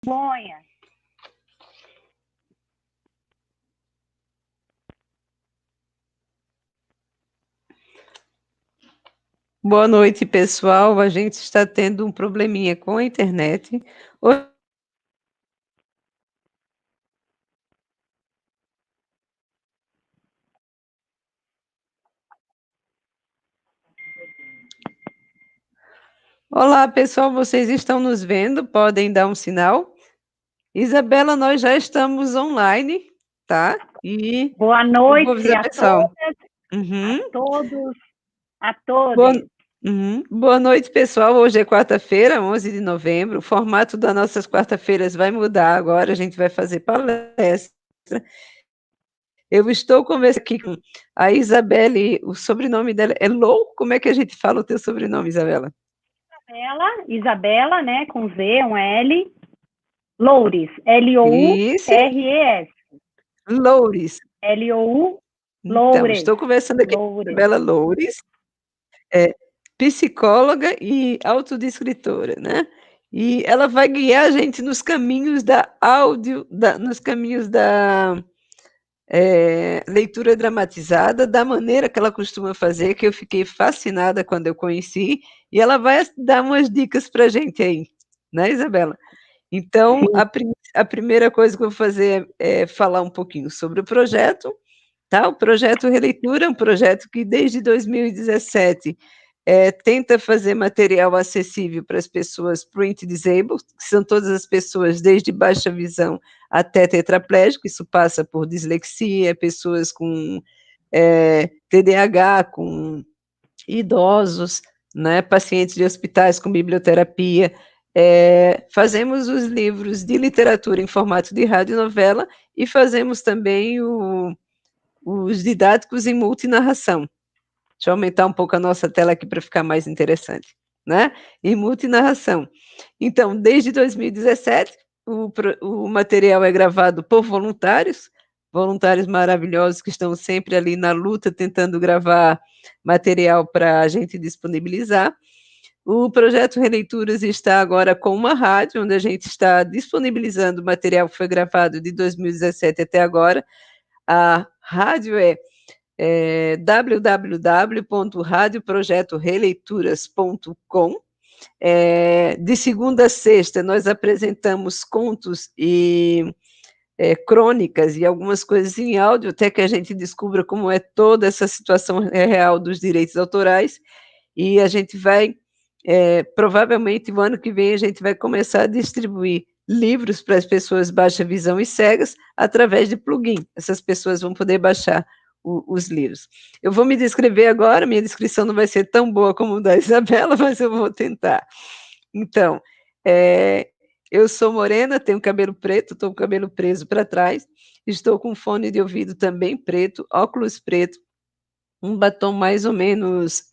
Monha. Boa noite, pessoal. A gente está tendo um probleminha com a internet. Olá, pessoal. Vocês estão nos vendo? Podem dar um sinal? Isabela, nós já estamos online, tá? E Boa eu vou noite avisar, a pessoal. todas, a Uhum. todos, a Boa, todas. Boa noite, pessoal. Hoje é quarta-feira, 11 de novembro. O formato das nossas quarta-feiras vai mudar agora. A gente vai fazer palestra. Eu estou conversando aqui com a Isabelle, o sobrenome dela é Lou? Como é que a gente fala o teu sobrenome, Isabela? Isabela, né, com Z, um L, Loures, Isso, L-O-U-R-E-S, Loures. L-O-U, Então, Loures, estou conversando aqui com a Loures. Isabela Loures, é psicóloga e autodescritora, né? E ela vai guiar a gente nos caminhos da nos caminhos da leitura dramatizada, da maneira que ela costuma fazer, que eu fiquei fascinada quando eu conheci, e ela vai dar umas dicas para a gente aí, né, Isabela? Então, a primeira coisa que eu vou fazer é falar um pouquinho sobre o projeto, tá? O projeto Releitura é um projeto que desde 2017 tenta fazer material acessível para as pessoas print disabled, que são todas as pessoas desde baixa visão até tetraplégico, isso passa por dislexia, pessoas com TDAH, com idosos, né, pacientes de hospitais com biblioterapia. Fazemos os livros de literatura em formato de radionovela e fazemos também os didáticos em multinarração. Deixa eu aumentar um pouco a nossa tela aqui para ficar mais interessante, né? Em multinarração. Então, desde 2017, o material é gravado por voluntários, voluntários maravilhosos que estão sempre ali na luta, tentando gravar material para a gente disponibilizar. O projeto Releituras está agora com uma rádio, onde a gente está disponibilizando o material que foi gravado de 2017 até agora. A rádio é www.radioprojetoreleituras.com. De segunda a sexta, nós apresentamos contos e crônicas e algumas coisas em áudio, até que a gente descubra como é toda essa situação real dos direitos autorais, e a gente vai, provavelmente, o ano que vem, a gente vai começar a distribuir livros para as pessoas baixa visão e cegas através de plugin. Essas pessoas vão poder baixar os livros. Eu vou me descrever agora, minha descrição não vai ser tão boa como a da Isabela, mas eu vou tentar. Então, eu sou morena, tenho cabelo preto, estou com o cabelo preso para trás, estou com fone de ouvido também preto, óculos preto, um batom mais ou menos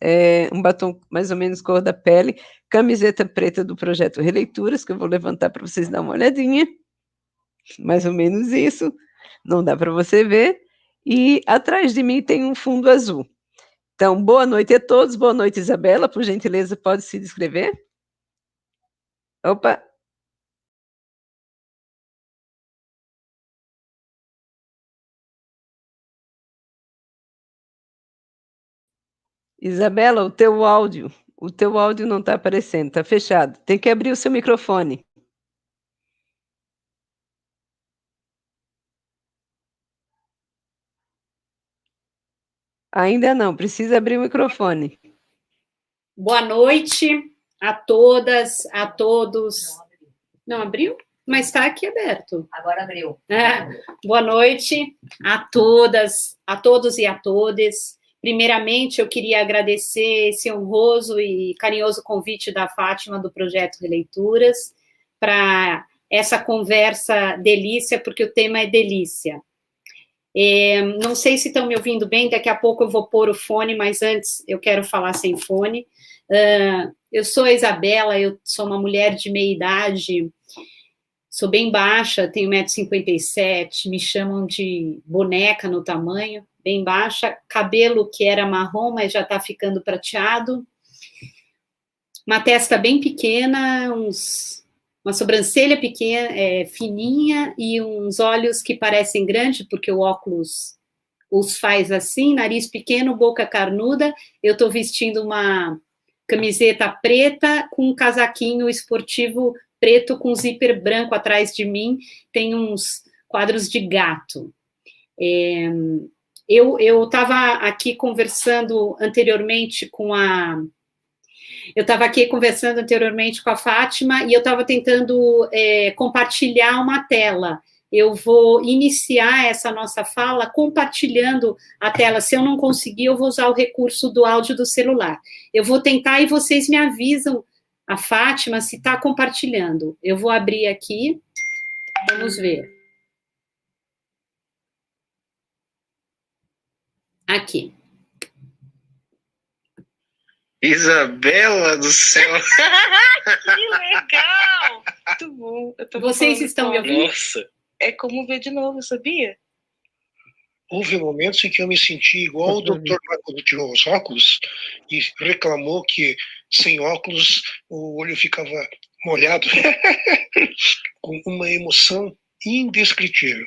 cor da pele, camiseta preta do projeto Releituras, que eu vou levantar para vocês dar uma olhadinha, mais ou menos isso, não dá para você ver, e atrás de mim tem um fundo azul. Então, boa noite a todos, boa noite, Isabela, por gentileza, pode se descrever? Opa! Isabela, o teu áudio não está aparecendo, está fechado. Tem que abrir o seu microfone. Ainda não, precisa abrir o microfone. Boa noite a todas, a todos. Não abriu? Mas está aqui aberto. Agora abriu. Boa noite a todas, a todos e a todes. Primeiramente, eu queria agradecer esse honroso e carinhoso convite da Fátima, do Projeto Releituras, para essa conversa delícia, porque o tema é delícia. Não sei se estão me ouvindo bem, daqui a pouco eu vou pôr o fone, mas antes eu quero falar sem fone. Eu sou a Isabela, eu sou uma mulher de meia idade, sou bem baixa, tenho 1,57 m, me chamam de boneca no tamanho, bem baixa, cabelo que era marrom, mas já está ficando prateado, uma testa bem pequena, uns uma sobrancelha pequena, fininha, e uns olhos que parecem grandes, porque o óculos os faz assim, nariz pequeno, boca carnuda. Eu estou vestindo uma camiseta preta com um casaquinho esportivo preto com zíper branco atrás de mim, tem uns quadros de gato. Eu estava aqui conversando anteriormente com a Fátima e eu estava tentando compartilhar uma tela. Eu vou iniciar essa nossa fala compartilhando a tela. Se eu não conseguir, eu vou usar o recurso do áudio do celular. Eu vou tentar e vocês me avisam, a Fátima, se está compartilhando. Eu vou abrir aqui, vamos ver. Aqui. Isabela do céu! Que legal! Muito bom. Vocês estão me ouvindo? Nossa! É como ver de novo, sabia? Houve momentos em que eu me senti igual o doutor quando tirou os óculos e reclamou que sem óculos o olho ficava molhado, com uma emoção indescritível.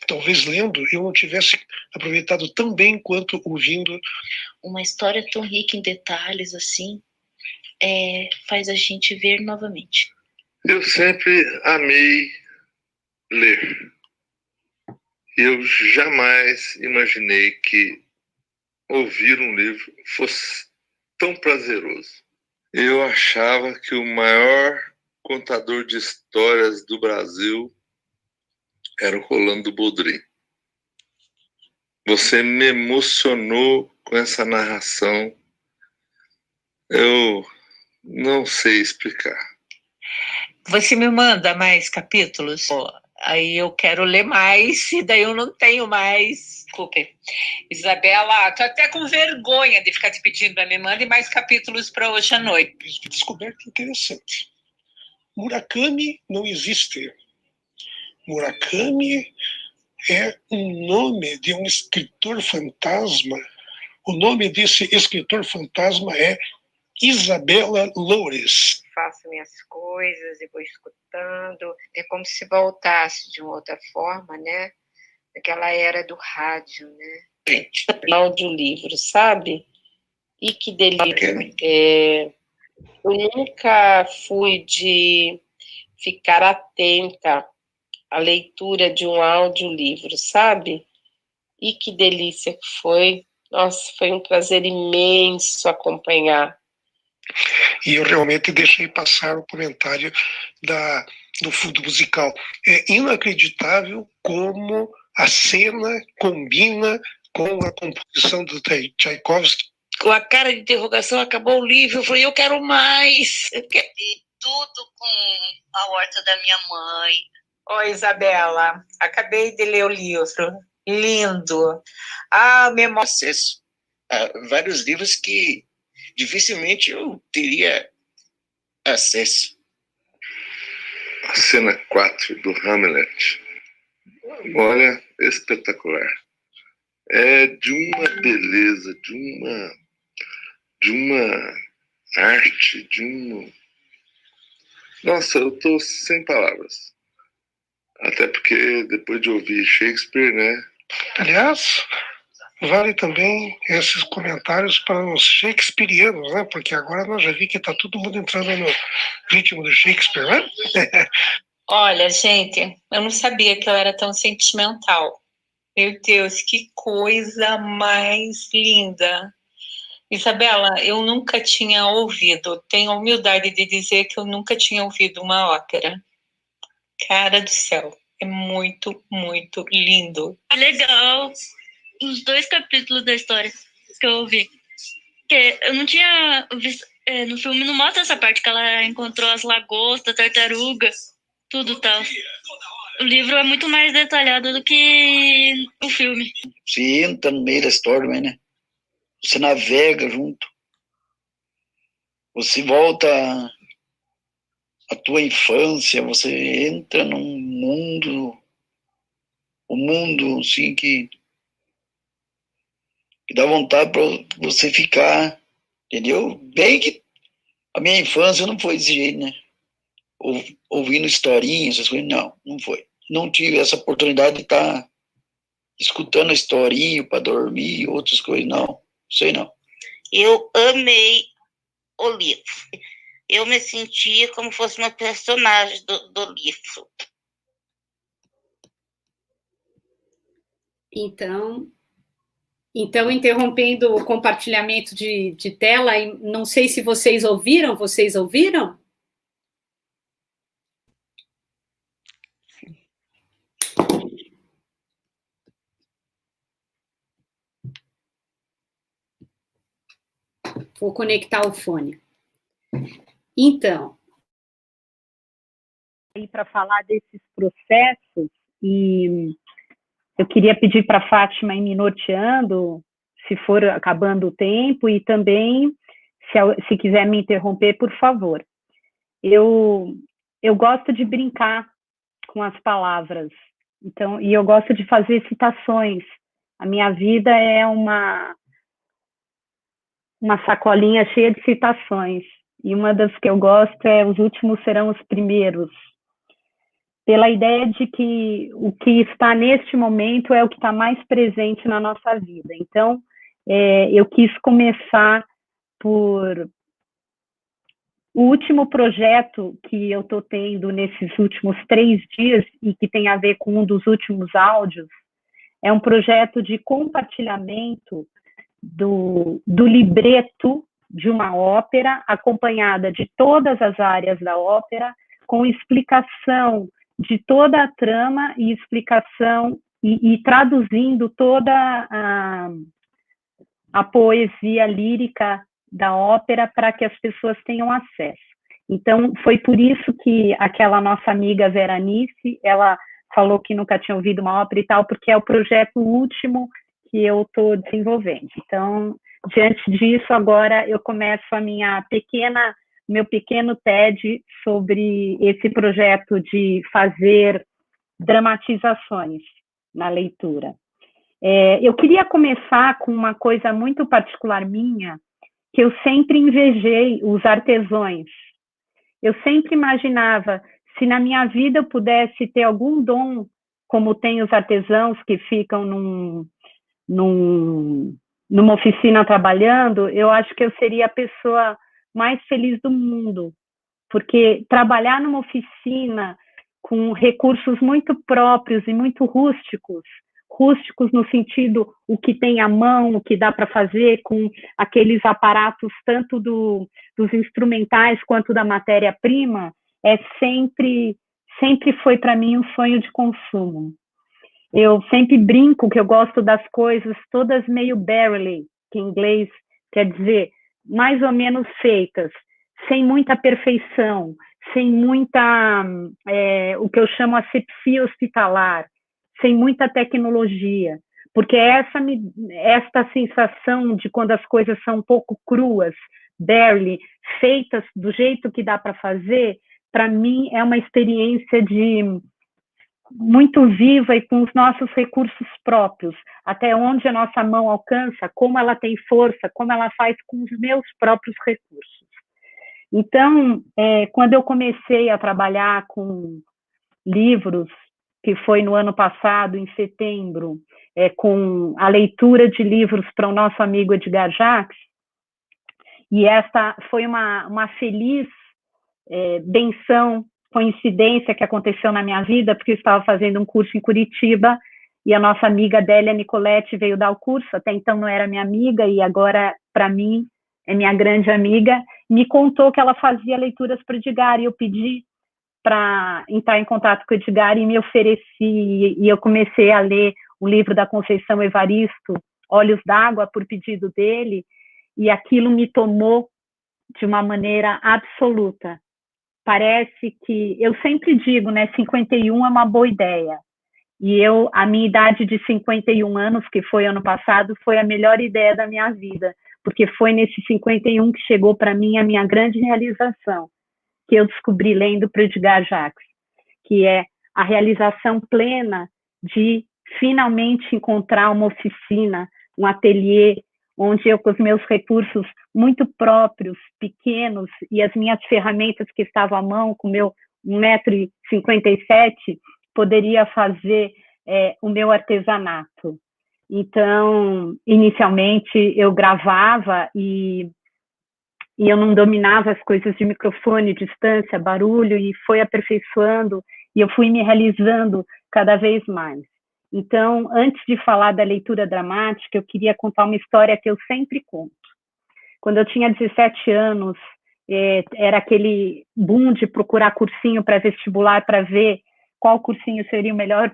Talvez lendo eu não tivesse aproveitado tão bem quanto ouvindo. Uma história tão rica em detalhes assim, faz a gente ver novamente. Eu sempre amei ler. Eu jamais imaginei que ouvir um livro fosse tão prazeroso. Eu achava que o maior contador de histórias do Brasil era o Rolando Boldrin. Você me emocionou com essa narração. Eu não sei explicar. Você me manda mais capítulos? Aí eu quero ler mais, e daí eu não tenho mais. Desculpe. Isabela, tô até com vergonha de ficar te pedindo, me mande mais capítulos para hoje à noite. Descoberta interessante. Murakami não existe. Murakami é um nome de um escritor fantasma. O nome desse escritor fantasma é Isabela Loures. Faço minhas coisas e vou escutando. É como se voltasse de uma outra forma, né? Daquela era do rádio, né? Audiolivro, sabe? E que delícia. Eu nunca fui de ficar atenta à leitura de um audiolivro, sabe? E que delícia que foi. Nossa, foi um prazer imenso acompanhar. E eu realmente deixei passar o comentário do fundo musical. É inacreditável como a cena combina com a composição do Tchaikovsky. Com a cara de interrogação, acabou o livro. Eu falei, eu quero mais. Eu quero Tudo com a horta da minha mãe. Oi, Isabela. Acabei de ler o livro. Lindo. Memória. Acesso a vários livros que dificilmente eu teria acesso. A cena 4 do Hamlet. Olha, espetacular. É de uma beleza, de uma arte, Nossa, eu tô sem palavras. Até porque depois de ouvir Shakespeare, né? Aliás, vale também esses comentários para os shakespearianos, né? Porque agora nós já vi que está todo mundo entrando no ritmo do Shakespeare, né? Olha, gente, eu não sabia que eu era tão sentimental. Meu Deus, que coisa mais linda. Isabela, eu nunca tinha ouvido, tenho a humildade de dizer que eu nunca tinha ouvido uma ópera. Cara do céu, é muito, muito lindo. Legal, os 2 capítulos da história que eu ouvi. Que eu não tinha visto, no filme não mostra essa parte que ela encontrou as lagostas, tartaruga, tudo tal. O livro é muito mais detalhado do que o filme. Você entra no meio da história, né? Você navega junto. Você volta à tua infância, você entra num mundo, assim, que dá vontade para você ficar, entendeu? Bem que a minha infância não foi desse jeito, né? ouvindo historinhas, essas coisas, não foi. Não tive essa oportunidade de estar escutando a historinha para dormir, outras coisas, não sei não. Eu amei o livro. Eu me sentia como fosse uma personagem do livro. Então, interrompendo o compartilhamento de tela, não sei se vocês ouviram? Vou conectar o fone. Então. Para falar desses processos, e eu queria pedir para a Fátima ir me norteando, se for acabando o tempo, e também, se quiser me interromper, por favor. Eu gosto de brincar com as palavras, então, e eu gosto de fazer citações. A minha vida é uma sacolinha cheia de citações, e uma das que eu gosto é "Os últimos serão os primeiros", pela ideia de que o que está neste momento é o que está mais presente na nossa vida. Então, eu quis começar por o último projeto que eu estou tendo nesses últimos 3 dias, e que tem a ver com um dos últimos áudios, é um projeto de compartilhamento do libreto de uma ópera, acompanhada de todas as áreas da ópera, com explicação de toda a trama e explicação, e traduzindo toda a poesia lírica da ópera para que as pessoas tenham acesso. Então, foi por isso que aquela nossa amiga Veranice, ela falou que nunca tinha ouvido uma ópera e tal, porque é o projeto último que eu estou desenvolvendo. Então, diante disso, agora eu começo meu pequeno TED sobre esse projeto de fazer dramatizações na leitura. Eu queria começar com uma coisa muito particular minha, que eu sempre invejei os artesãos. Eu sempre imaginava, se na minha vida eu pudesse ter algum dom, como tem os artesãos que ficam numa oficina trabalhando, eu acho que eu seria a pessoa mais feliz do mundo, porque trabalhar numa oficina com recursos muito próprios e muito rústicos no sentido o que tem à mão, o que dá para fazer com aqueles aparatos tanto dos instrumentais quanto da matéria-prima, sempre foi para mim um sonho de consumo. Eu sempre brinco que eu gosto das coisas todas meio barely, que em inglês quer dizer mais ou menos feitas, sem muita perfeição, sem muita, o que eu chamo asepsia hospitalar, sem muita tecnologia, porque esta sensação de quando as coisas são um pouco cruas, barely, feitas do jeito que dá para fazer, para mim é uma experiência muito viva e com os nossos recursos próprios, até onde a nossa mão alcança, como ela tem força, como ela faz com os meus próprios recursos. Então, quando eu comecei a trabalhar com livros, que foi no ano passado, em setembro, com a leitura de livros para o nosso amigo Edgar Jacques, e essa foi uma feliz benção, coincidência que aconteceu na minha vida, porque eu estava fazendo um curso em Curitiba, e a nossa amiga Délia Nicoletti veio dar o curso, até então não era minha amiga, e agora, para mim, é minha grande amiga, me contou que ela fazia leituras para o Edgar, e eu pedi para entrar em contato com o Edgar e me ofereci, e eu comecei a ler o livro da Conceição Evaristo, Olhos d'Água, por pedido dele, e aquilo me tomou de uma maneira absoluta. Parece que, eu sempre digo, né, 51 é uma boa ideia, e a minha idade de 51 anos, que foi ano passado, foi a melhor ideia da minha vida, porque foi nesse 51 que chegou para mim a minha grande realização, que eu descobri lendo para Edgar Jacques, que é a realização plena de finalmente encontrar uma oficina, um ateliê, onde eu, com os meus recursos muito próprios, pequenos, e as minhas ferramentas que estavam à mão, com o 1,57 m, poderia fazer o meu artesanato. Então, inicialmente, eu gravava e eu não dominava as coisas de microfone, distância, barulho, e foi aperfeiçoando, e eu fui me realizando cada vez mais. Então, antes de falar da leitura dramática, eu queria contar uma história que eu sempre conto. Quando eu tinha 17 anos, era aquele boom de procurar cursinho para vestibular, para ver qual cursinho seria o melhor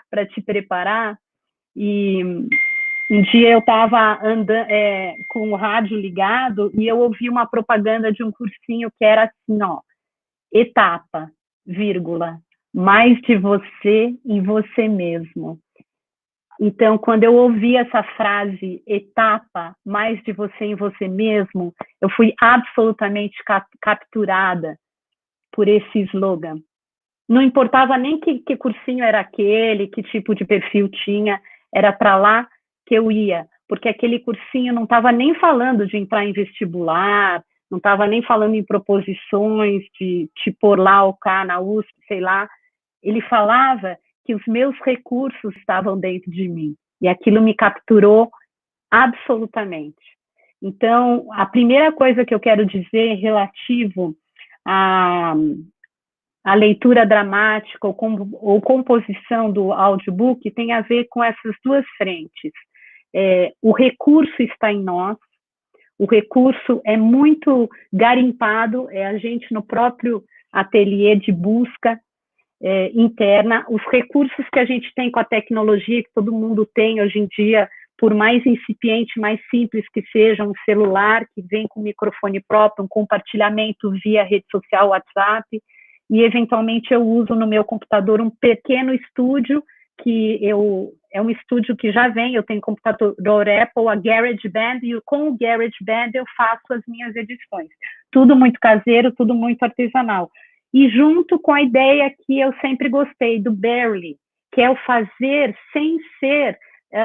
para te preparar. E um dia eu estava andando com o rádio ligado e eu ouvi uma propaganda de um cursinho que era assim, ó, etapa, vírgula, mais de você em você mesmo. Então, quando eu ouvi essa frase, etapa, mais de você em você mesmo, eu fui absolutamente capturada por esse slogan. Não importava nem que cursinho era aquele, que tipo de perfil tinha, era para lá que eu ia, porque aquele cursinho não estava nem falando de entrar em vestibular, não estava nem falando em proposições de te pôr lá ou cá na USP, sei lá. Ele falava que os meus recursos estavam dentro de mim, e aquilo me capturou absolutamente. Então, a primeira coisa que eu quero dizer relativo à leitura dramática ou composição do audiobook tem a ver com essas duas frentes. O recurso está em nós, o recurso é muito garimpado, a gente no próprio ateliê de busca interna, os recursos que a gente tem com a tecnologia, que todo mundo tem hoje em dia, por mais incipiente, mais simples que seja, um celular que vem com microfone próprio, um compartilhamento via rede social, WhatsApp, e eventualmente eu uso no meu computador um pequeno estúdio, é um estúdio que já vem, eu tenho computador Apple, a GarageBand, e com o GarageBand eu faço as minhas edições. Tudo muito caseiro, tudo muito artesanal. E junto com a ideia que eu sempre gostei, do Barely, que é o fazer sem ser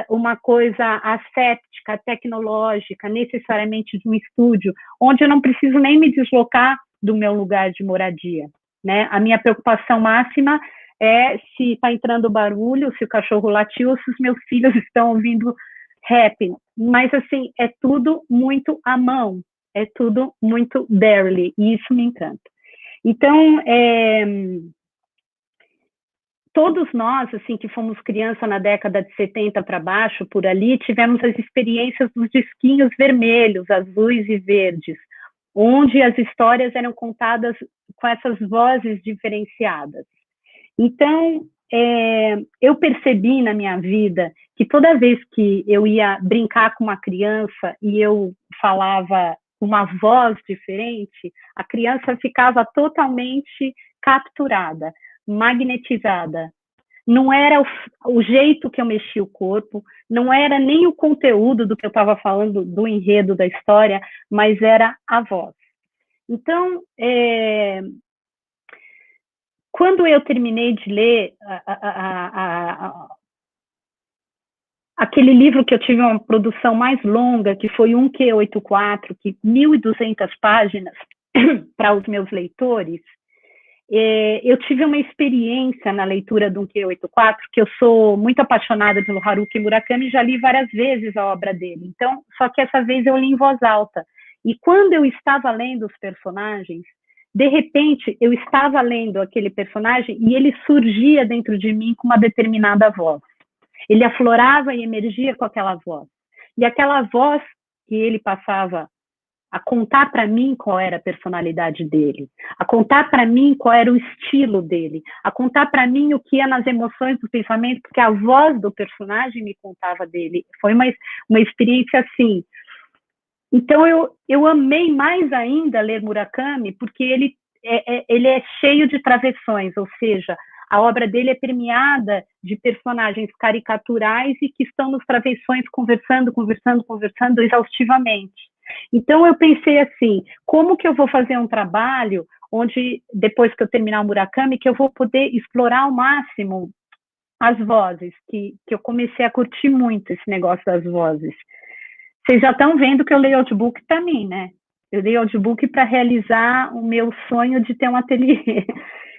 uma coisa asséptica, tecnológica, necessariamente de um estúdio, onde eu não preciso nem me deslocar do meu lugar de moradia, né? A minha preocupação máxima é se está entrando barulho, se o cachorro latiu ou se os meus filhos estão ouvindo rap. Mas, assim, é tudo muito à mão, é tudo muito Barely, e isso me encanta. Então, todos nós, assim, que fomos criança na década de 70 para baixo, por ali, tivemos as experiências dos disquinhos vermelhos, azuis e verdes, onde as histórias eram contadas com essas vozes diferenciadas. Então, eu percebi na minha vida que toda vez que eu ia brincar com uma criança e eu falava uma voz diferente, a criança ficava totalmente capturada, magnetizada. Não era o jeito que eu mexia o corpo, não era nem o conteúdo do que eu estava falando, do enredo da história, mas era a voz. Então, quando eu terminei de ler aquele livro que eu tive uma produção mais longa, que foi um Q84, que 1.200 páginas para os meus leitores, eu tive uma experiência na leitura do Q84, que eu sou muito apaixonada pelo Haruki Murakami, já li várias vezes a obra dele. Então, só que essa vez eu li em voz alta. E quando eu estava lendo os personagens, de repente, eu estava lendo aquele personagem e ele surgia dentro de mim com uma determinada voz. Ele aflorava e emergia com aquela voz. E aquela voz que ele passava a contar para mim qual era a personalidade dele, a contar para mim qual era o estilo dele, a contar para mim o que ia nas emoções do pensamento, porque a voz do personagem me contava dele. Foi uma experiência assim. Então, eu amei mais ainda ler Murakami, porque ele é cheio de travessões, ou seja, a obra dele é permeada de personagens caricaturais e que estão nos travessões conversando exaustivamente. Então, eu pensei assim, como que eu vou fazer um trabalho onde, depois que eu terminar o Murakami, que eu vou poder explorar ao máximo as vozes, que eu comecei a curtir muito esse negócio das vozes. Vocês já estão vendo que eu leio audiobook para mim, né? Eu leio audiobook para realizar o meu sonho de ter um ateliê.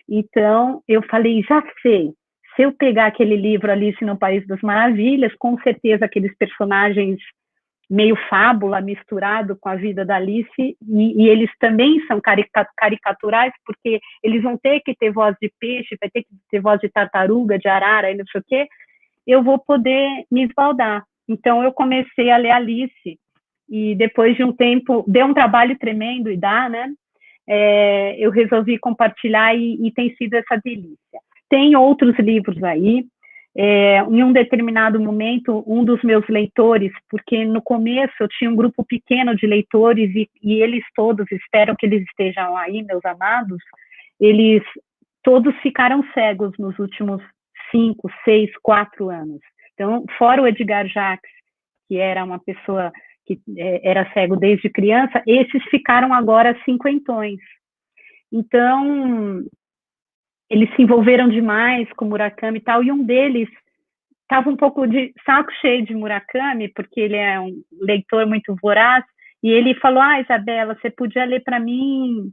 Então, eu falei, já sei, se eu pegar aquele livro Alice no País das Maravilhas, com certeza aqueles personagens meio fábula misturado com a vida da Alice, e eles também são caricaturais, porque eles vão ter que ter voz de peixe, vai ter que ter voz de tartaruga, de arara, e não sei o quê, eu vou poder me esbaldar. Então, eu comecei a ler Alice, e depois de um tempo, deu um trabalho tremendo, e dá, né? Eu resolvi compartilhar, e tem sido essa delícia. Tem outros livros aí. Em um determinado momento, um dos meus leitores, porque no começo eu tinha um grupo pequeno de leitores, e eles todos, espero que eles estejam aí, meus amados, eles todos ficaram cegos nos últimos 5, 6, 4 anos. Então, fora o Edgar Jacques, que era uma pessoa que era cego desde criança, esses ficaram agora cinquentões. Então, eles se envolveram demais com Murakami e tal, e um deles estava um pouco de saco cheio de Murakami, porque ele é um leitor muito voraz, e ele falou, Isabela, você podia ler para mim?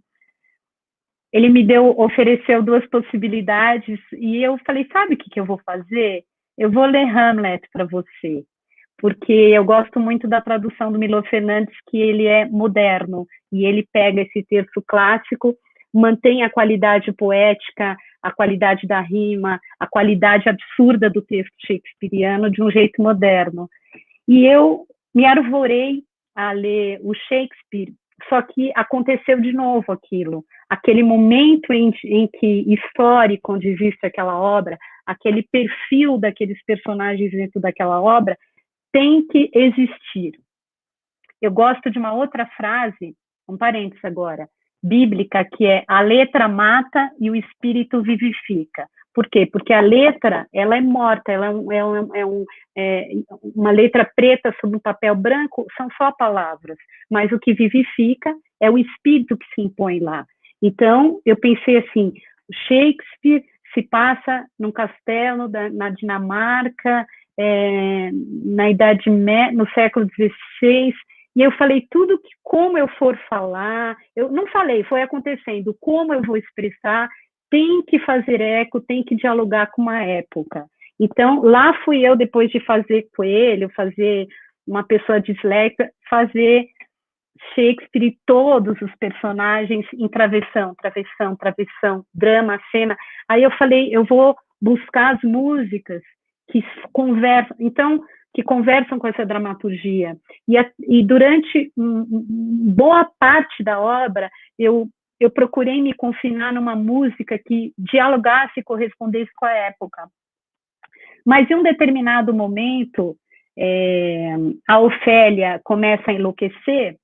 Ele me ofereceu 2 possibilidades, e eu falei, sabe o que eu vou fazer? Eu vou ler Hamlet para você, porque eu gosto muito da tradução do Milo Fernandes, que ele é moderno, e ele pega esse texto clássico, mantém a qualidade poética, a qualidade da rima, a qualidade absurda do texto shakespeariano de um jeito moderno. E eu me arvorei a ler o Shakespeare, só que aconteceu de novo aquilo. Aquele momento em que histórico onde existe aquela obra, aquele perfil daqueles personagens dentro daquela obra, tem que existir. Eu gosto de uma outra frase, um parênteses agora, bíblica, que é a letra mata e o espírito vivifica. Por quê? Porque a letra, ela é morta, ela uma letra preta sobre um papel branco, são só palavras, mas o que vivifica é o espírito que se impõe lá. Então, eu pensei assim, Shakespeare se passa num castelo na Dinamarca, na Idade Média, no século XVI, e eu falei tudo que, como eu for falar, eu não falei, foi acontecendo, como eu vou expressar, tem que fazer eco, tem que dialogar com uma época. Então, lá fui eu, depois de fazer Coelho, fazer uma pessoa disléxica, fazer Shakespeare e todos os personagens em travessão, drama, cena. Aí eu falei, eu vou buscar as músicas que conversam, que conversam com essa dramaturgia. E durante boa parte da obra, eu procurei me confinar numa música que dialogasse e correspondesse com a época. Mas em um determinado momento, a Ofélia começa a enlouquecer,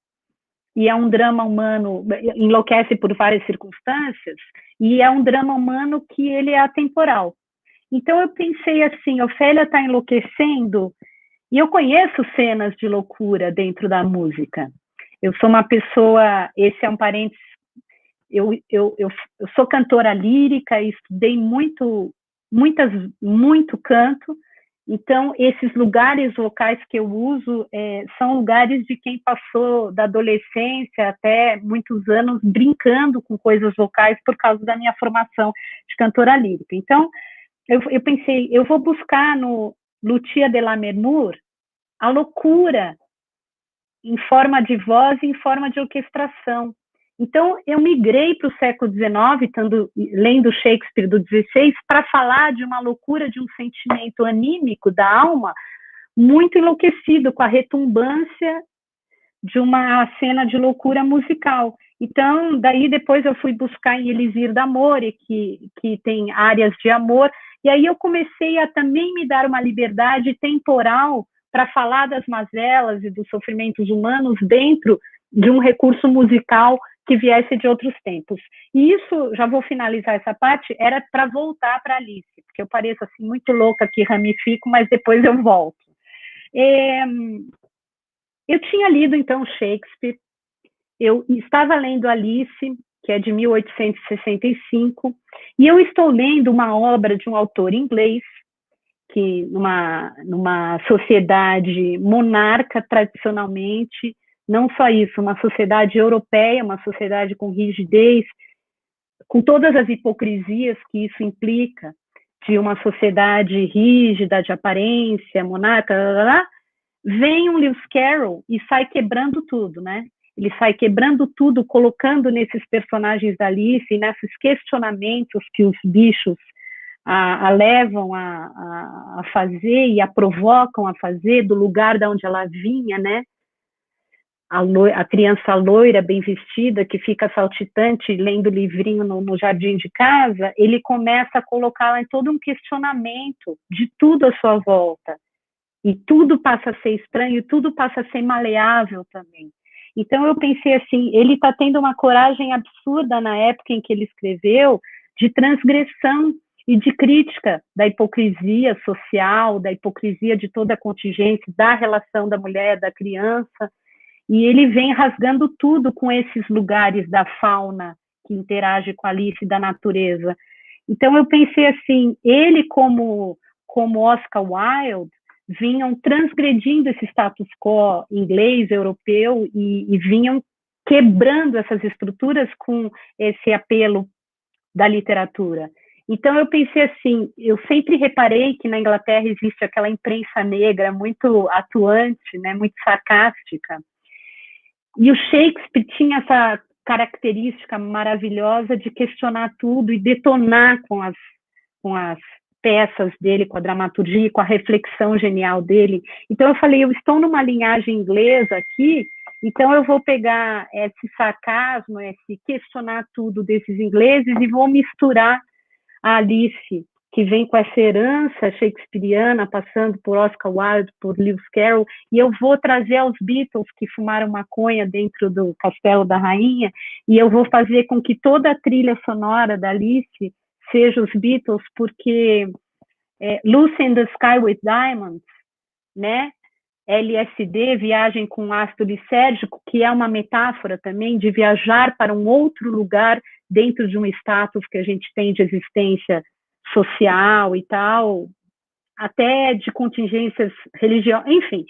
e é um drama humano, enlouquece por várias circunstâncias, e é um drama humano que ele é atemporal. Então eu pensei assim, Ofélia está enlouquecendo, e eu conheço cenas de loucura dentro da música. Eu sou uma pessoa, esse é um parênteses, eu sou cantora lírica, estudei muito canto, então esses lugares vocais que eu uso são lugares de quem passou da adolescência até muitos anos brincando com coisas vocais por causa da minha formação de cantora lírica. Então, eu pensei, eu vou buscar no Lucia de Lammermoor a loucura em forma de voz e em forma de orquestração. Então, eu migrei para o século XIX, lendo Shakespeare do XVI, para falar de uma loucura, de um sentimento anímico da alma, muito enlouquecido, com a retumbância de uma cena de loucura musical. Então, daí depois eu fui buscar em Elisir d'Amore, que tem áreas de amor, e aí eu comecei a também me dar uma liberdade temporal para falar das mazelas e dos sofrimentos humanos dentro de um recurso musical que viesse de outros tempos. E isso, já vou finalizar essa parte, era para voltar para Alice, porque eu pareço assim muito louca que ramifico, mas depois eu volto. Eu tinha lido, então, Shakespeare, eu estava lendo Alice, que é de 1865, e eu estou lendo uma obra de um autor inglês, que numa sociedade monarca, tradicionalmente, não só isso, uma sociedade europeia, uma sociedade com rigidez, com todas as hipocrisias que isso implica, de uma sociedade rígida, de aparência, monarca, vem um Lewis Carroll e sai quebrando tudo, né? Ele sai quebrando tudo, colocando nesses personagens da Alice, nesses questionamentos que os bichos a levam a fazer e a provocam a fazer, do lugar de onde ela vinha, né? A criança loira, bem vestida, que fica saltitante, lendo livrinho no jardim de casa, ele começa a colocá-la em todo um questionamento de tudo à sua volta. E tudo passa a ser estranho, e tudo passa a ser maleável também. Então eu pensei assim, ele está tendo uma coragem absurda na época em que ele escreveu, de transgressão e de crítica da hipocrisia social, da hipocrisia de toda a contingência, da relação da mulher, da criança, e ele vem rasgando tudo com esses lugares da fauna que interage com a Alice, da natureza. Então eu pensei assim, ele como Oscar Wilde, vinham transgredindo esse status quo inglês, europeu, e vinham quebrando essas estruturas com esse apelo da literatura. Então eu pensei assim, eu sempre reparei que na Inglaterra existe aquela imprensa negra muito atuante, né, muito sarcástica, e o Shakespeare tinha essa característica maravilhosa de questionar tudo e detonar com as peças dele, com a dramaturgia, com a reflexão genial dele. Então eu falei, eu estou numa linhagem inglesa aqui, então eu vou pegar esse sarcasmo, esse questionar tudo desses ingleses e vou misturar a Alice, que vem com essa herança shakespeariana, passando por Oscar Wilde, por Lewis Carroll, e eu vou trazer aos Beatles, que fumaram maconha dentro do Castelo da Rainha, e eu vou fazer com que toda a trilha sonora da Alice seja os Beatles, porque Lucy in the Sky with Diamonds, né? LSD, viagem com ácido lisérgico, que é uma metáfora também de viajar para um outro lugar dentro de um status que a gente tem de existência social e tal, até de contingências religiosas, enfim.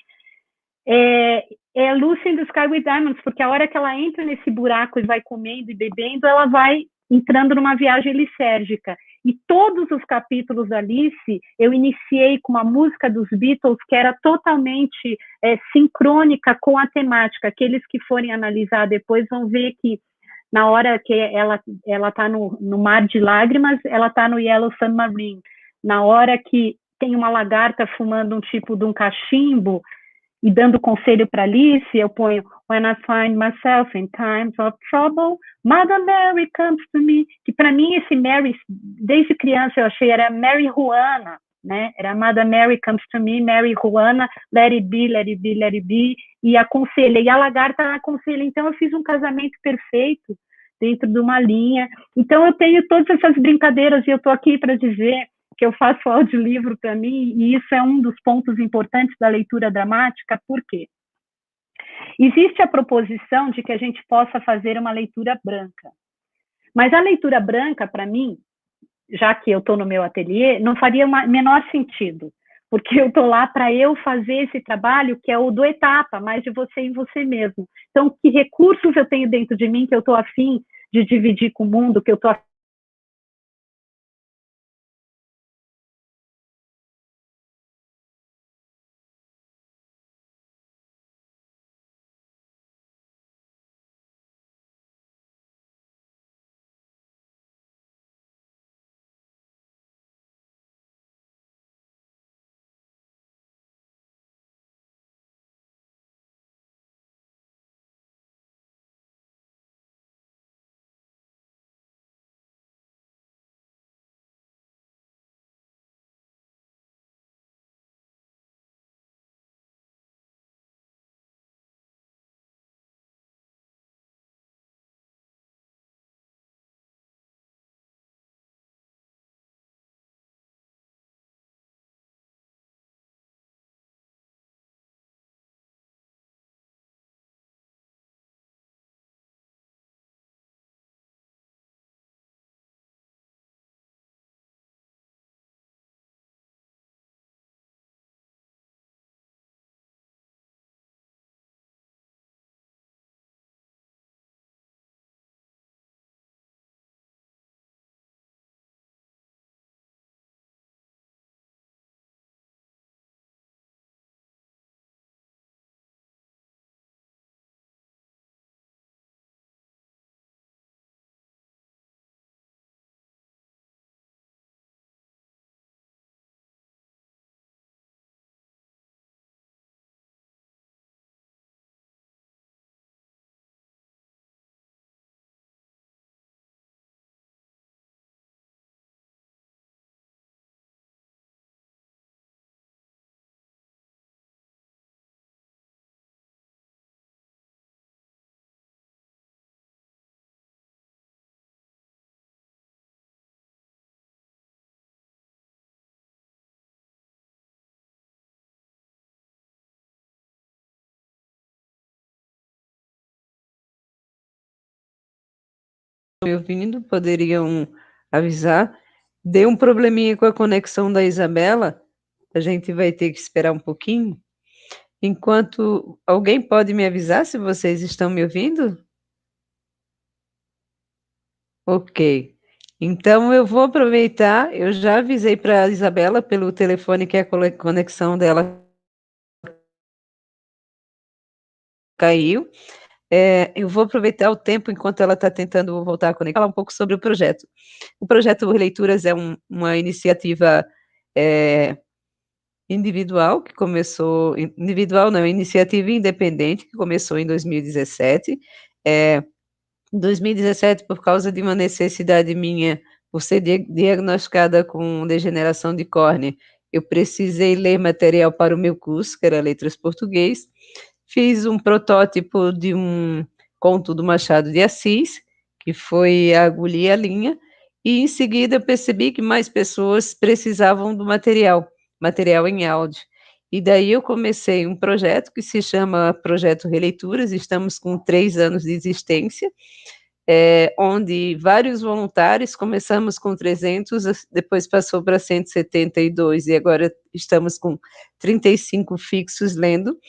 É Lucy in the Sky with Diamonds, porque a hora que ela entra nesse buraco e vai comendo e bebendo, ela vai entrando numa viagem lisérgica. E todos os capítulos da Alice, eu iniciei com uma música dos Beatles que era totalmente sincrônica com a temática. Aqueles que forem analisar depois vão ver que na hora que ela está no Mar de Lágrimas, ela está no Yellow Submarine. Na hora que tem uma lagarta fumando um tipo de um cachimbo e dando conselho para Alice, eu ponho When I find myself in times of trouble, Mother Mary comes to me. Que para mim esse Mary, desde criança eu achei, era Mary Juana, né? Era Mother Mary comes to me, Mary Juana, let it be, let it be, let it be, e aconselha, e a lagarta aconselha. Então eu fiz um casamento perfeito dentro de uma linha. Então eu tenho todas essas brincadeiras e eu estou aqui para dizer que eu faço audiolivro para mim, e isso é um dos pontos importantes da leitura dramática. Por quê? Existe a proposição de que a gente possa fazer uma leitura branca, mas a leitura branca, para mim, já que eu estou no meu ateliê, não faria menor sentido, porque eu estou lá para eu fazer esse trabalho que é o do etapa, mais de você em você mesmo. Então, que recursos eu tenho dentro de mim que eu estou afim de dividir com o mundo, que eu estou me ouvindo poderiam avisar. Deu um probleminha com a conexão da Isabela, a gente vai ter que esperar um pouquinho. Enquanto alguém pode me avisar se vocês estão me ouvindo? Ok. Então eu vou aproveitar, eu já avisei para a Isabela pelo telefone que a conexão dela caiu. Eu vou aproveitar o tempo enquanto ela está tentando voltar a conectar, falar um pouco sobre o projeto. O projeto Releituras é uma iniciativa individual, que começou, individual não, iniciativa independente, que começou em 2017. Em 2017, por causa de uma necessidade minha, por ser diagnosticada com degeneração de córnea, eu precisei ler material para o meu curso, que era Letras Português. Fiz um protótipo de um conto do Machado de Assis, que foi A Agulha e a Linha, e em seguida eu percebi que mais pessoas precisavam do material em áudio. E daí eu comecei um projeto que se chama Projeto Releituras, estamos com 3 anos de existência, onde vários voluntários, começamos com 300, depois passou para 172 e agora estamos com 35 fixos lendo,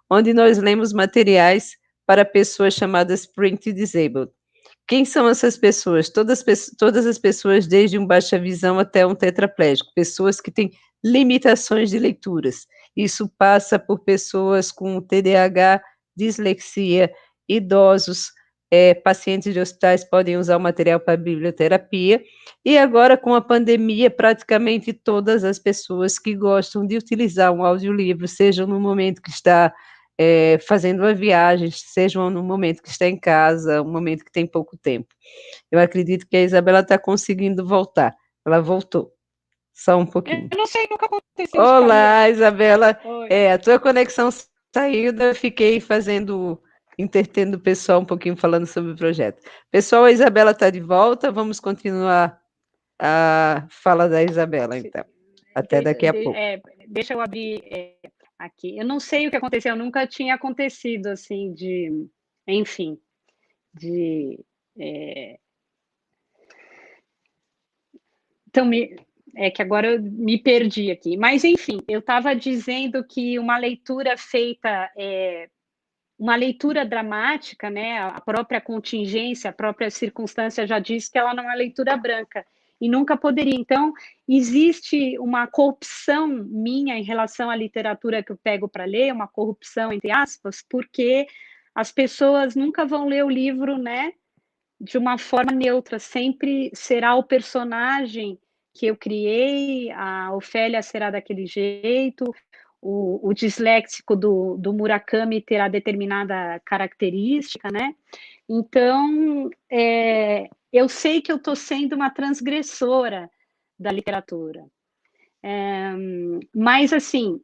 onde nós lemos materiais para pessoas chamadas Print Disabled. Quem são essas pessoas? Todas as pessoas, desde um baixa visão até um tetraplégico, pessoas que têm limitações de leituras. Isso passa por pessoas com TDAH, dislexia, idosos, pacientes de hospitais podem usar o material para biblioterapia, e agora com a pandemia, praticamente todas as pessoas que gostam de utilizar um audiolivro, sejam no momento que está fazendo uma viagem, sejam no momento que está em casa, um momento que tem pouco tempo. Eu acredito que a Isabela está conseguindo voltar. Ela voltou. Só um pouquinho. Eu não sei, nunca aconteceu. Olá, Isabela. A tua conexão saiu, eu fiquei entretendo o pessoal um pouquinho falando sobre o projeto. Pessoal, a Isabela está de volta, vamos continuar a fala da Isabela, então. Até daqui a pouco. Deixa eu abrir aqui. Eu não sei o que aconteceu, nunca tinha acontecido, assim, enfim, então, que agora eu me perdi aqui. Mas, enfim, eu estava dizendo que uma leitura feita, uma leitura dramática, né, a própria contingência, a própria circunstância já diz que ela não é leitura branca, e nunca poderia. Então, existe uma corrupção minha em relação à literatura que eu pego para ler, uma corrupção, entre aspas, porque as pessoas nunca vão ler o livro, né, de uma forma neutra, sempre será o personagem que eu criei, a Ofélia será daquele jeito, o disléxico do Murakami terá determinada característica, né? Então, eu sei que eu estou sendo uma transgressora da literatura. Mas, assim,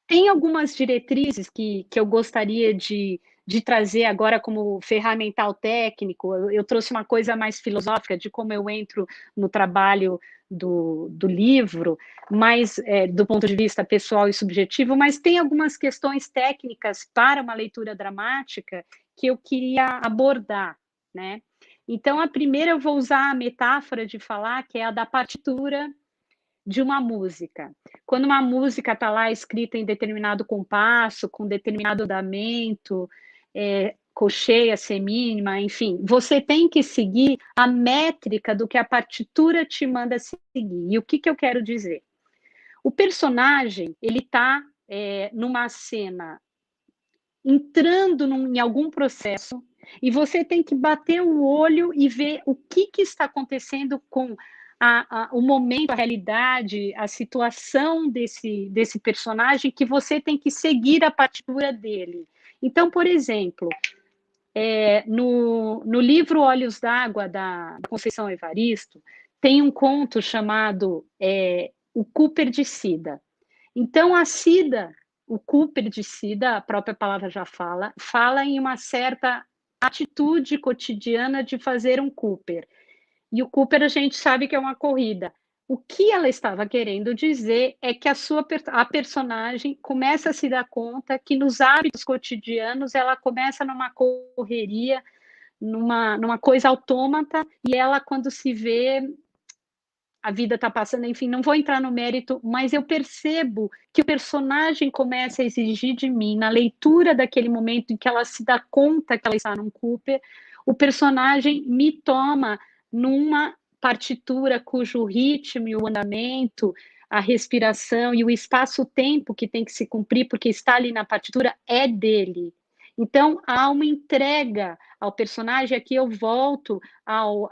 tem algumas diretrizes que eu gostaria de trazer agora como ferramental técnico. Eu trouxe uma coisa mais filosófica de como eu entro no trabalho do livro, mas do ponto de vista pessoal e subjetivo, mas tem algumas questões técnicas para uma leitura dramática que eu queria abordar, né? Então, a primeira eu vou usar a metáfora de falar, que é a da partitura de uma música. Quando uma música está lá escrita em determinado compasso, com determinado andamento, cocheia, semínima, enfim, você tem que seguir a métrica do que a partitura te manda seguir. E o que eu quero dizer? O personagem, ele está numa cena entrando em algum processo e você tem que bater o olho e ver o que está acontecendo com o momento, a realidade, a situação desse personagem, que você tem que seguir a partitura dele. Então, por exemplo, no livro Olhos d'Água, da Conceição Evaristo, tem um conto chamado O Cooper de Cida. Então, a Cida, o Cooper de Cida, a própria palavra já fala em uma certa atitude cotidiana de fazer um Cooper. E o Cooper a gente sabe que é uma corrida. O que ela estava querendo dizer é que a personagem começa a se dar conta que nos hábitos cotidianos ela começa numa correria, numa coisa autômata, e ela, quando se vê, a vida está passando, enfim, não vou entrar no mérito, mas eu percebo que o personagem começa a exigir de mim, na leitura daquele momento em que ela se dá conta que ela está num Cooper, o personagem me toma numa partitura cujo ritmo e o andamento, a respiração e o espaço-tempo que tem que se cumprir, porque está ali na partitura, é dele. Então, há uma entrega ao personagem. Aqui eu volto ao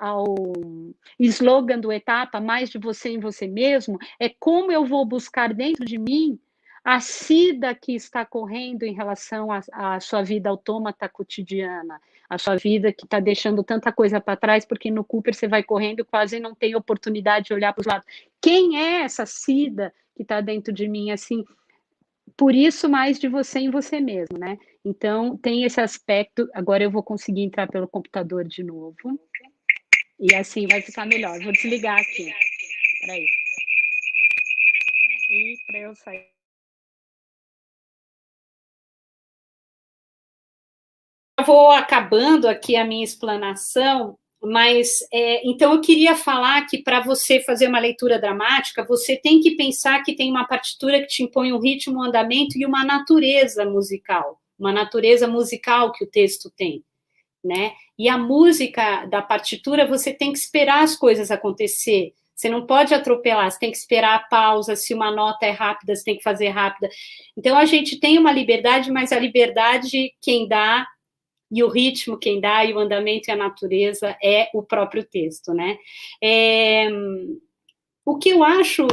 slogan do Etapa, mais de você em você mesmo, é como eu vou buscar dentro de mim a Cida que está correndo em relação à sua vida autômata cotidiana, a sua vida que está deixando tanta coisa para trás, porque no Cooper você vai correndo e quase não tem oportunidade de olhar para os lados. Quem é essa Cida que está dentro de mim, assim? Por isso, mais de você em você mesmo, né? Então, tem esse aspecto. Agora eu vou conseguir entrar pelo computador de novo. E assim vai ficar melhor. Vou desligar aqui. Peraí. E para eu sair. Eu vou acabando aqui a minha explanação, mas então eu queria falar que para você fazer uma leitura dramática, você tem que pensar que tem uma partitura que te impõe um ritmo, um andamento e uma natureza musical que o texto tem, né? E a música da partitura, você tem que esperar as coisas acontecer. Você não pode atropelar, você tem que esperar a pausa, se uma nota é rápida, você tem que fazer rápida. Então, a gente tem uma liberdade, mas a liberdade quem dá, e o ritmo quem dá, e o andamento e a natureza é o próprio texto, né? O que eu acho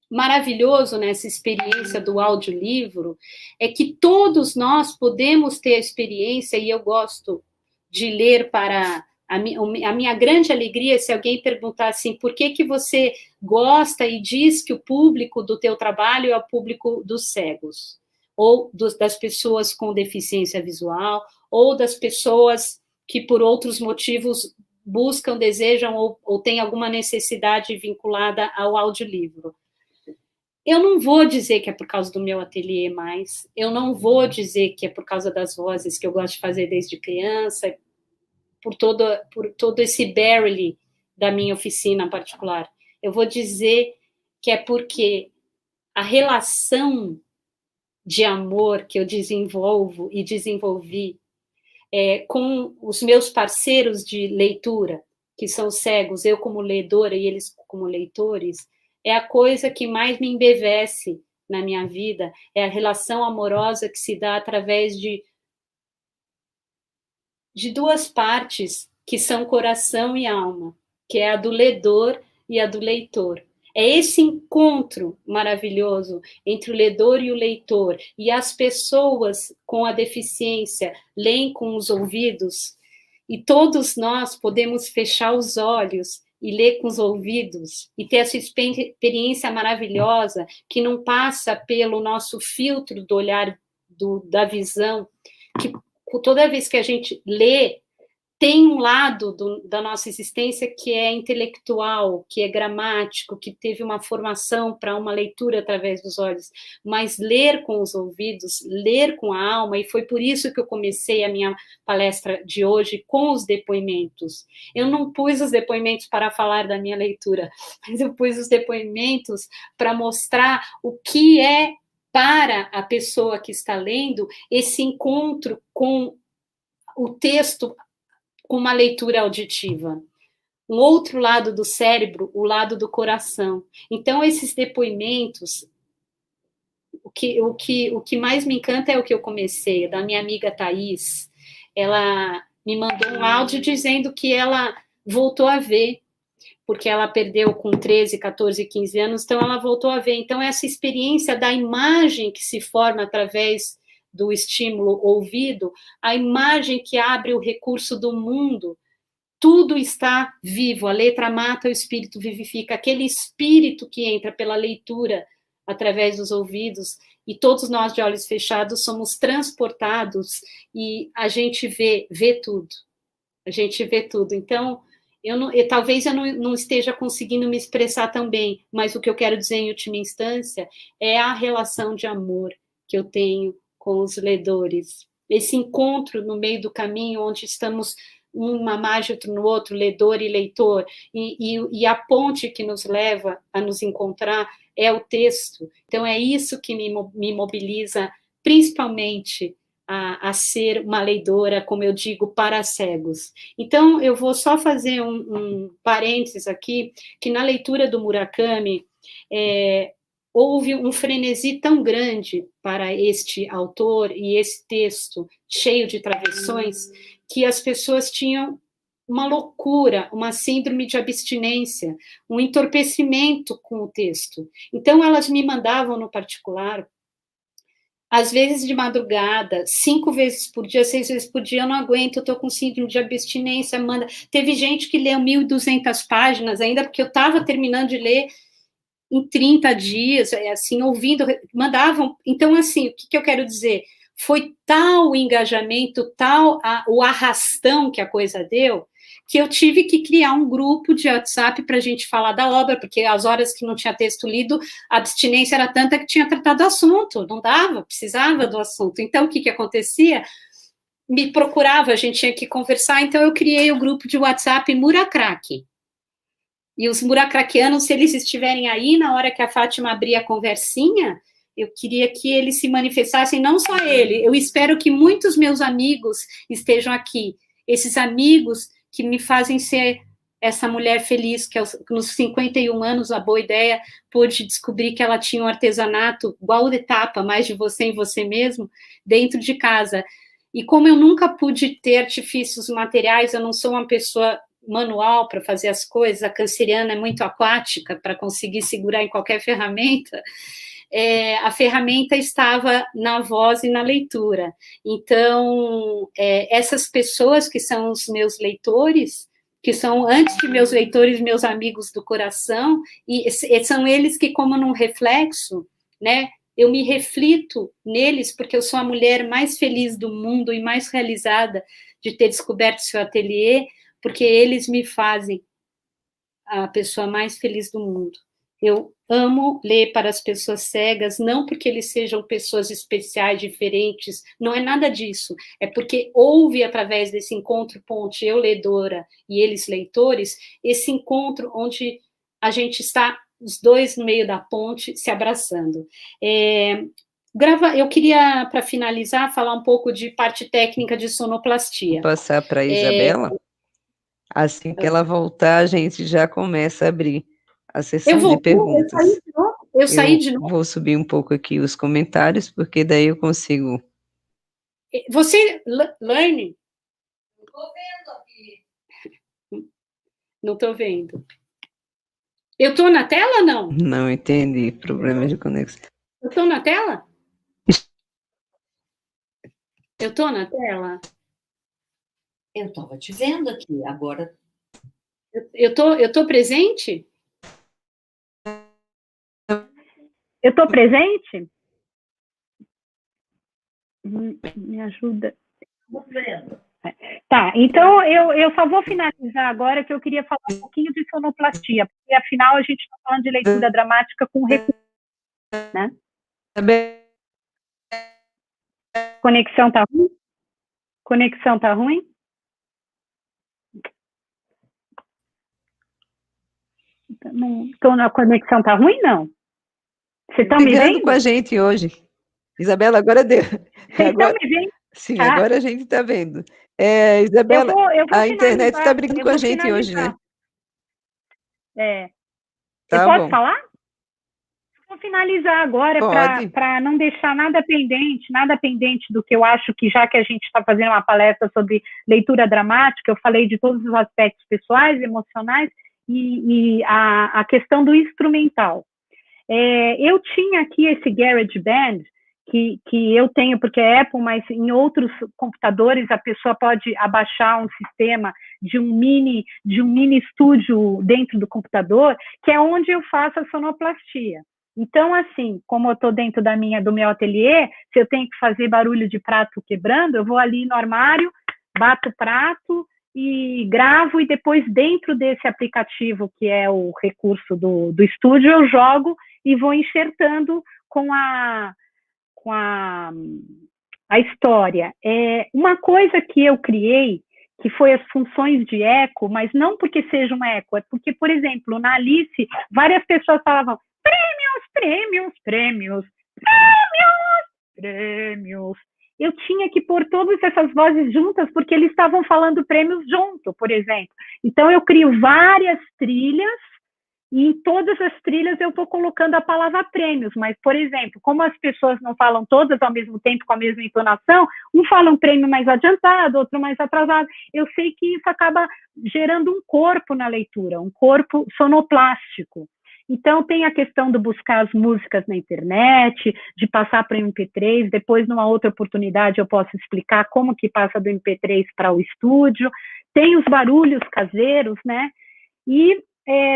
maravilhoso nessa experiência do audiolivro é que todos nós podemos ter a experiência, e eu gosto de ler para... A minha grande alegria é se alguém perguntar assim, por que você gosta e diz que o público do teu trabalho é o público dos cegos, ou das pessoas com deficiência visual, ou das pessoas que por outros motivos buscam, desejam ou têm alguma necessidade vinculada ao audiolivro. Eu não vou dizer que é por causa do meu ateliê mais, eu não vou dizer que é por causa das vozes que eu gosto de fazer desde criança, por todo esse barely da minha oficina em particular. Eu vou dizer que é porque a relação de amor que eu desenvolvo e desenvolvi com os meus parceiros de leitura, que são cegos, eu como ledora e eles como leitores, é a coisa que mais me embevece na minha vida, é a relação amorosa que se dá através de duas partes, que são coração e alma, que é a do ledor e a do leitor. É esse encontro maravilhoso entre o ledor e o leitor, e as pessoas com a deficiência leem com os ouvidos, e todos nós podemos fechar os olhos e ler com os ouvidos, e ter essa experiência maravilhosa, que não passa pelo nosso filtro do olhar, da visão, que toda vez que a gente lê, tem um lado da nossa existência que é intelectual, que é gramático, que teve uma formação para uma leitura através dos olhos, mas ler com os ouvidos, ler com a alma, e foi por isso que eu comecei a minha palestra de hoje com os depoimentos. Eu não pus os depoimentos para falar da minha leitura, mas eu pus os depoimentos para mostrar o que é para a pessoa que está lendo esse encontro com o texto, com uma leitura auditiva. Um outro lado do cérebro, o lado do coração. Então, esses depoimentos, o que mais me encanta é o que eu comecei, da minha amiga Thaís. Ela me mandou um áudio dizendo que ela voltou a ver, porque ela perdeu com 13, 14, 15 anos, então ela voltou a ver. Então, essa experiência da imagem que se forma através do estímulo ouvido, a imagem que abre o recurso do mundo, tudo está vivo, a letra mata, o espírito vivifica, aquele espírito que entra pela leitura através dos ouvidos, e todos nós de olhos fechados somos transportados, e a gente vê tudo, a gente vê tudo. Então, talvez eu não esteja conseguindo me expressar tão bem, mas o que eu quero dizer em última instância é a relação de amor que eu tenho com os ledores, esse encontro no meio do caminho, onde estamos uma margem no outro, ledor e leitor, e a ponte que nos leva a nos encontrar é o texto. Então, é isso que me mobiliza, principalmente, a ser uma leidora, como eu digo, para cegos. Então, eu vou só fazer um parênteses aqui, que na leitura do Murakami, houve um frenesi tão grande para este autor e esse texto cheio de travessões, que as pessoas tinham uma loucura, uma síndrome de abstinência, um entorpecimento com o texto. Então, elas me mandavam no particular, às vezes de madrugada, 5 vezes por dia, 6 vezes por dia, eu não aguento, eu estou com síndrome de abstinência, manda. Teve gente que leu 1.200 páginas ainda, porque eu estava terminando de ler em 30 dias, assim, ouvindo, mandavam. Então, assim, o que eu quero dizer? Foi tal o engajamento, tal o arrastão que a coisa deu, que eu tive que criar um grupo de WhatsApp para a gente falar da obra, porque as horas que não tinha texto lido, a abstinência era tanta que tinha tratado o assunto, não dava, precisava do assunto. Então, o que acontecia? Me procurava, a gente tinha que conversar, então eu criei o grupo de WhatsApp Murakami. E os muracraquianos, se eles estiverem aí, na hora que a Fátima abrir a conversinha, eu queria que eles se manifestassem, não só ele, eu espero que muitos meus amigos estejam aqui, esses amigos que me fazem ser essa mulher feliz, que nos 51 anos, a boa ideia, pôde descobrir que ela tinha um artesanato igual de etapa, mais de você em você mesmo, dentro de casa. E como eu nunca pude ter artifícios materiais, eu não sou uma pessoa manual para fazer as coisas, a canceriana é muito aquática para conseguir segurar em qualquer ferramenta, a ferramenta estava na voz e na leitura. Então, essas pessoas que são os meus leitores, que são, antes de meus leitores, meus amigos do coração, e são eles que, como num reflexo, né, eu me reflito neles, porque eu sou a mulher mais feliz do mundo e mais realizada de ter descoberto seu ateliê, porque eles me fazem a pessoa mais feliz do mundo. Eu amo ler para as pessoas cegas, não porque eles sejam pessoas especiais, diferentes, não é nada disso, é porque houve, através desse encontro ponte, eu ledora e eles leitores, esse encontro onde a gente está, os dois no meio da ponte, se abraçando. Eu queria, para finalizar, falar um pouco de parte técnica de sonoplastia. Vou passar para a Isabela. Assim que ela voltar, a gente já começa a abrir a sessão de perguntas. Eu saí de novo. Vou subir um pouco aqui os comentários, porque daí eu consigo. Você, Laine? Estou vendo aqui. Não estou vendo. Eu estou na tela ou não? Não entendi. Problema de conexão. Eu estou na tela? Eu estou na tela? Eu estava te vendo aqui, agora... Eu tô presente? Eu estou presente? Me ajuda. Estou vendo. Tá, então eu só vou finalizar agora, que eu queria falar um pouquinho de sonoplastia, porque afinal a gente está falando de leitura dramática com recurso, né? Conexão tá ruim? Conexão tá ruim? Então a conexão tá ruim, não? Vocês estão me vendo? Com a gente hoje. Isabela, agora deu. Vocês estão me vendo? Sim, agora a gente está vendo. Isabela, eu vou a internet está brigando com a gente finalizar. hoje, né? Eu Tá posso bom. falar? Vou finalizar agora para não deixar nada pendente do que eu acho que, já que a gente está fazendo uma palestra sobre leitura dramática, eu falei de todos os aspectos pessoais, emocionais e a questão do instrumental. Eu tinha aqui esse GarageBand, que eu tenho porque é Apple, mas em outros computadores a pessoa pode abaixar um sistema de um mini estúdio dentro do computador, que é onde eu faço a sonoplastia. Então, assim, como eu estou dentro do meu ateliê, se eu tenho que fazer barulho de prato quebrando, eu vou ali no armário, bato o prato e gravo, e depois dentro desse aplicativo, que é o recurso do estúdio, eu jogo e vou enxertando com a história. Uma coisa que eu criei, que foi as funções de eco, mas não porque seja um eco, é porque, por exemplo, na Alice, várias pessoas falavam prêmios, prêmios, prêmios, prêmios, prêmios. Eu tinha que pôr todas essas vozes juntas, porque eles estavam falando prêmios junto, por exemplo. Então, eu crio várias trilhas, e em todas as trilhas eu vou colocando a palavra prêmios, mas, por exemplo, como as pessoas não falam todas ao mesmo tempo, com a mesma entonação, um fala um prêmio mais adiantado, outro mais atrasado, eu sei que isso acaba gerando um corpo na leitura, um corpo sonoplástico. Então, tem a questão de buscar as músicas na internet, de passar para o MP3, depois, numa outra oportunidade, eu posso explicar como que passa do MP3 para o estúdio, tem os barulhos caseiros, né? E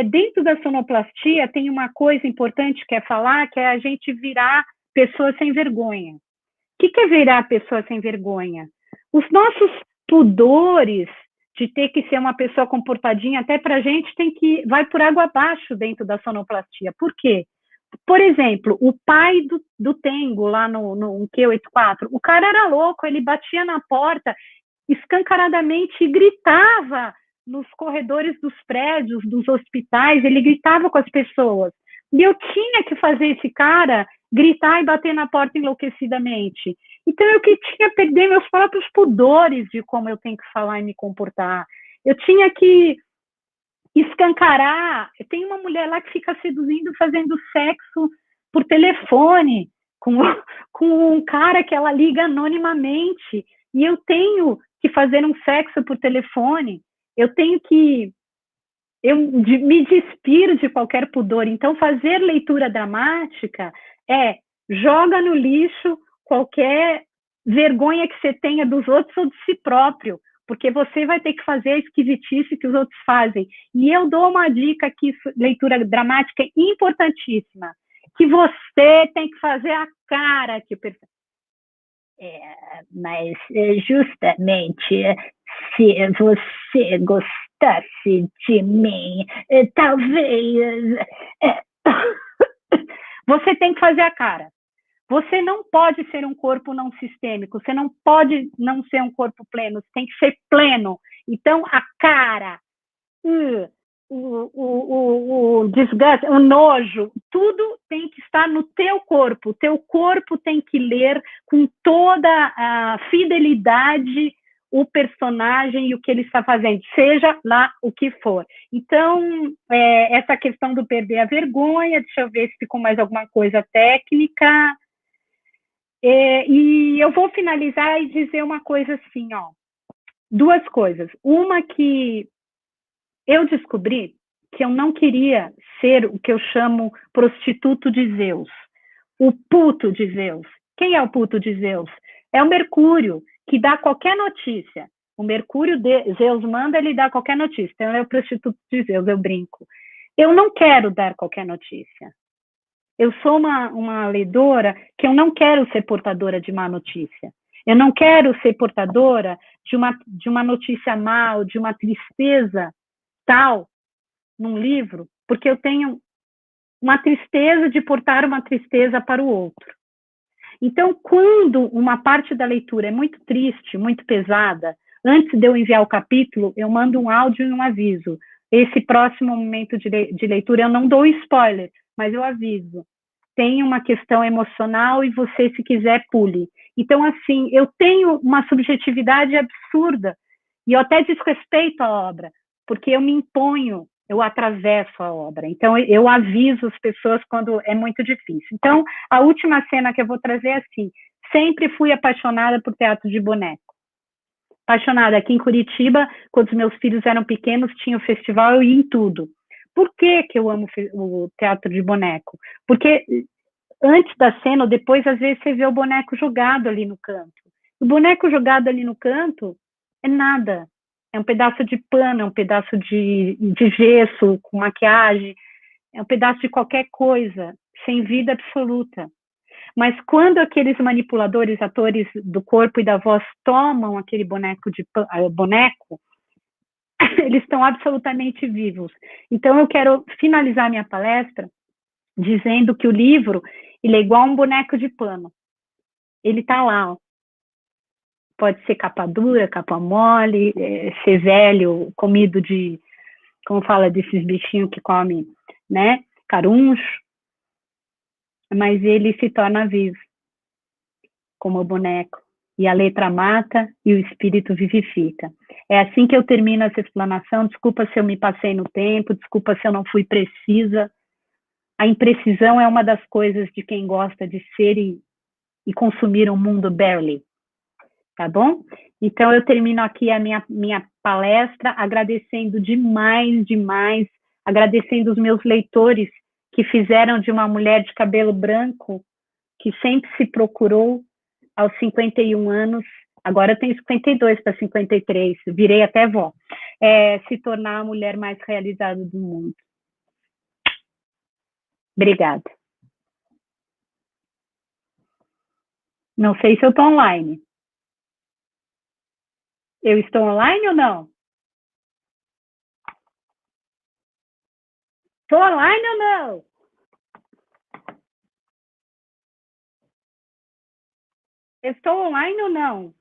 dentro da sonoplastia tem uma coisa importante que é falar, que é a gente virar pessoa sem vergonha. O que é virar pessoa sem vergonha? Os nossos pudores de ter que ser uma pessoa comportadinha, até para a gente vai por água abaixo dentro da sonoplastia. Por quê? Por exemplo, o pai do Tengo, lá no Q84, o cara era louco, ele batia na porta escancaradamente e gritava nos corredores dos prédios, dos hospitais, ele gritava com as pessoas. E eu tinha que fazer esse cara gritar e bater na porta enlouquecidamente. Então, eu que tinha que perder meus próprios pudores de como eu tenho que falar e me comportar. Eu tinha que escancarar. Tem uma mulher lá que fica seduzindo, fazendo sexo por telefone, com um cara que ela liga anonimamente. E eu tenho que fazer um sexo por telefone. Eu tenho que... me despir de qualquer pudor. Então, fazer leitura dramática joga no lixo qualquer vergonha que você tenha dos outros ou de si próprio, porque você vai ter que fazer a esquisitice que os outros fazem. E eu dou uma dica aqui, leitura dramática importantíssima, que você tem que fazer a cara que o personagem... mas justamente se você gostasse de mim, talvez... Você tem que fazer a cara. Você não pode ser um corpo não sistêmico, você não pode não ser um corpo pleno, você tem que ser pleno. Então, a cara, o desgaste, o nojo, tudo tem que estar no teu corpo. O teu corpo tem que ler com toda a fidelidade o personagem e o que ele está fazendo, seja lá o que for. Então, essa questão do perder a vergonha, deixa eu ver se ficou mais alguma coisa técnica. E eu vou finalizar e dizer uma coisa assim, duas coisas. Uma que eu descobri que eu não queria ser o que eu chamo prostituto de Zeus, o puto de Zeus. Quem é o puto de Zeus? É o Mercúrio, que dá qualquer notícia. O Mercúrio, Zeus manda, ele dá qualquer notícia. Então, é o prostituto de Zeus, eu brinco. Eu não quero dar qualquer notícia. Eu sou uma ledora que eu não quero ser portadora de má notícia. Eu não quero ser portadora de uma notícia má, de uma tristeza tal num livro, porque eu tenho uma tristeza de portar uma tristeza para o outro. Então, quando uma parte da leitura é muito triste, muito pesada, antes de eu enviar o capítulo, eu mando um áudio e um aviso. Esse próximo momento de leitura, eu não dou spoiler, mas eu aviso. Tem uma questão emocional e você, se quiser, pule. Então, assim, eu tenho uma subjetividade absurda e eu até desrespeito a obra, porque eu me imponho, eu atravesso a obra. Então, eu aviso as pessoas quando é muito difícil. Então, a última cena que eu vou trazer é assim: sempre fui apaixonada por teatro de boneco. Apaixonada. Aqui em Curitiba, quando os meus filhos eram pequenos, tinha o festival, eu ia em tudo. Por que eu amo o teatro de boneco? Porque antes da cena, ou depois, às vezes, você vê o boneco jogado ali no canto. O boneco jogado ali no canto é nada. É um pedaço de pano, é um pedaço de gesso com maquiagem, é um pedaço de qualquer coisa, sem vida absoluta. Mas quando aqueles manipuladores, atores do corpo e da voz tomam aquele boneco, eles estão absolutamente vivos. Então, eu quero finalizar minha palestra dizendo que o livro, ele é igual um boneco de pano. Ele está lá, pode ser capa dura, capa mole, ser velho, comido de, como fala, desses bichinhos que comem, né, caruncho, mas ele se torna vivo, como o boneco. E a letra mata e o espírito vivifica. É assim que eu termino essa explanação. Desculpa se eu me passei no tempo, desculpa se eu não fui precisa. A imprecisão é uma das coisas de quem gosta de ser e consumir um mundo barely. Tá bom? Então, eu termino aqui a minha palestra agradecendo demais, agradecendo os meus leitores que fizeram de uma mulher de cabelo branco, que sempre se procurou, aos 51 anos, agora eu tenho 52 para 53, virei até vó, se tornar a mulher mais realizada do mundo. Obrigada. Não sei se eu estou online. Eu estou online ou não? Estou online ou não? Estou online ou não?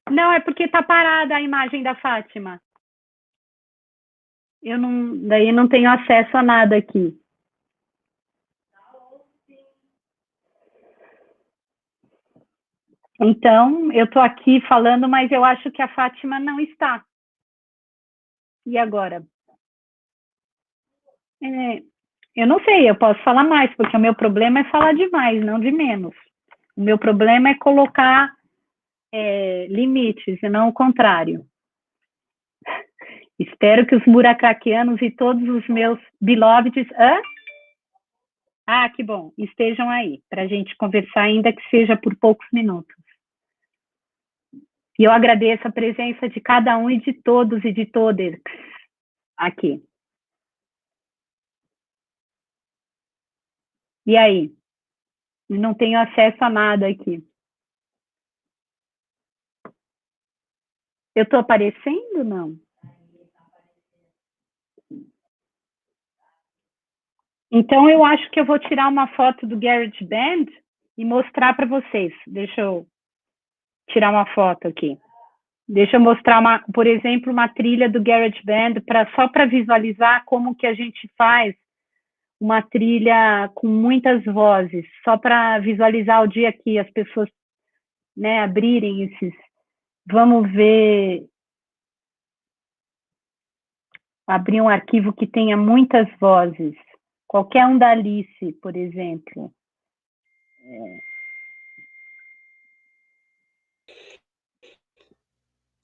Não, é porque está parada a imagem da Fátima. Daí eu não tenho acesso a nada aqui. Então, eu estou aqui falando, mas eu acho que a Fátima não está. E agora? Eu não sei, eu posso falar mais, porque o meu problema é falar de mais, não de menos. O meu problema é colocar limites, e não o contrário. Espero que os muracraquianos e todos os meus beloveds... que bom, estejam aí, para a gente conversar, ainda que seja por poucos minutos. E eu agradeço a presença de cada um e de todos e de todas aqui. E aí? Não tenho acesso a nada aqui. Eu estou aparecendo, não? Então, eu acho que eu vou tirar uma foto do GarageBand e mostrar para vocês. Deixa eu tirar uma foto aqui. Deixa eu mostrar, por exemplo, uma trilha do GarageBand, só para visualizar como que a gente faz uma trilha com muitas vozes, só para visualizar o dia que as pessoas, né, abrirem esses... Vamos ver... Abrir um arquivo que tenha muitas vozes. Qualquer um da Alice, por exemplo.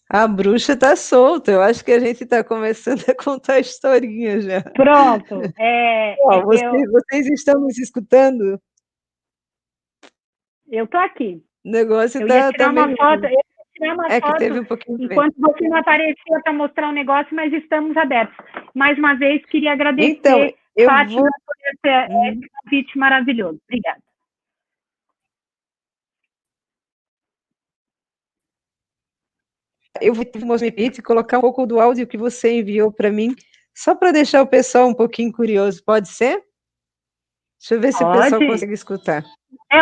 A bruxa está solta. Eu acho que a gente está começando a contar historinha já. Pronto. Vocês estão nos escutando? Eu estou aqui. O negócio eu ia tirar uma melhor. foto. Eu ia tirar uma foto que teve um pouquinho enquanto você não aparecia para mostrar o negócio, mas estamos abertos. Mais uma vez, queria agradecer, então, Fátima, por esse convite maravilhoso. Obrigada. Eu vou e colocar um pouco do áudio que você enviou para mim, só para deixar o pessoal um pouquinho curioso. Pode ser? Deixa eu ver se o pessoal consegue escutar.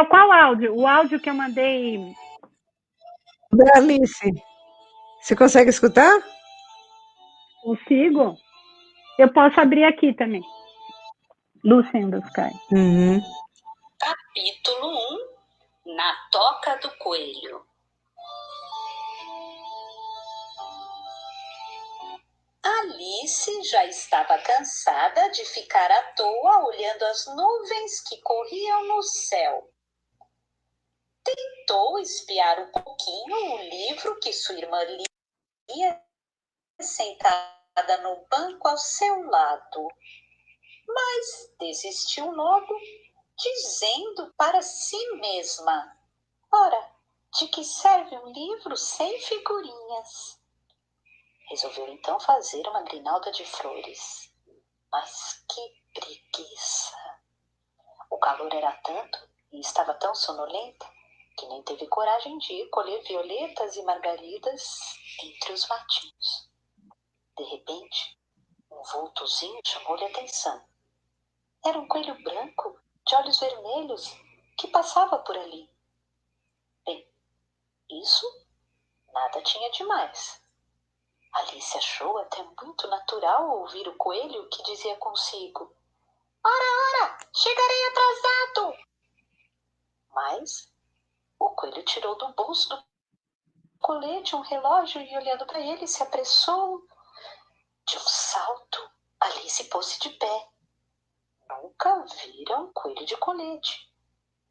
Qual áudio? O áudio que eu mandei... Da Alice. Você consegue escutar? Consigo. Eu posso abrir aqui também. Lucy in the Sky. Capítulo 1. Na Toca do Coelho. Alice já estava cansada de ficar à toa olhando as nuvens que corriam no céu. Tentou espiar um pouquinho o livro que sua irmã lia sentada no banco ao seu lado, mas desistiu logo, dizendo para si mesma: ora, de que serve um livro sem figurinhas? Resolveu então fazer uma grinalda de flores. Mas que preguiça! O calor era tanto e estava tão sonolenta que nem teve coragem de ir colher violetas e margaridas entre os matinhos. De repente, um vultozinho chamou-lhe a atenção. Era um coelho branco, de olhos vermelhos, que passava por ali. Bem, Isso nada tinha demais. Alice achou até muito natural ouvir o coelho que dizia consigo: ora, chegarei atrasado. Mas o coelho tirou do bolso do colete um relógio e, olhando para ele, se apressou. De um salto, Alice pôs-se de pé. Nunca vira um coelho de colete,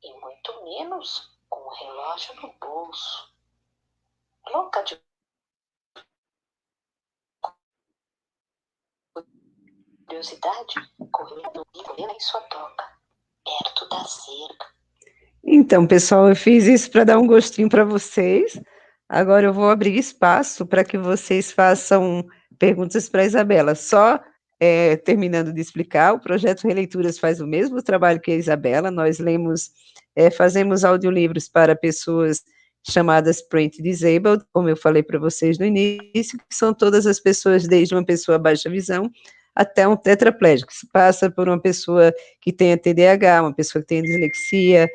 e muito menos com um relógio no bolso. Louca de curiosidade, correu em sua toca, perto da cerca. Então, pessoal, eu fiz isso para dar um gostinho para vocês. Agora eu vou abrir espaço para que vocês façam perguntas para a Isabela. Só terminando de explicar, o Projeto Releituras faz o mesmo trabalho que a Isabela. Nós fazemos audiolivros para pessoas chamadas Print Disabled, como eu falei para vocês no início, que são todas as pessoas, desde uma pessoa baixa visão até um tetraplégico. Isso passa por uma pessoa que tenha TDAH, uma pessoa que tenha dislexia,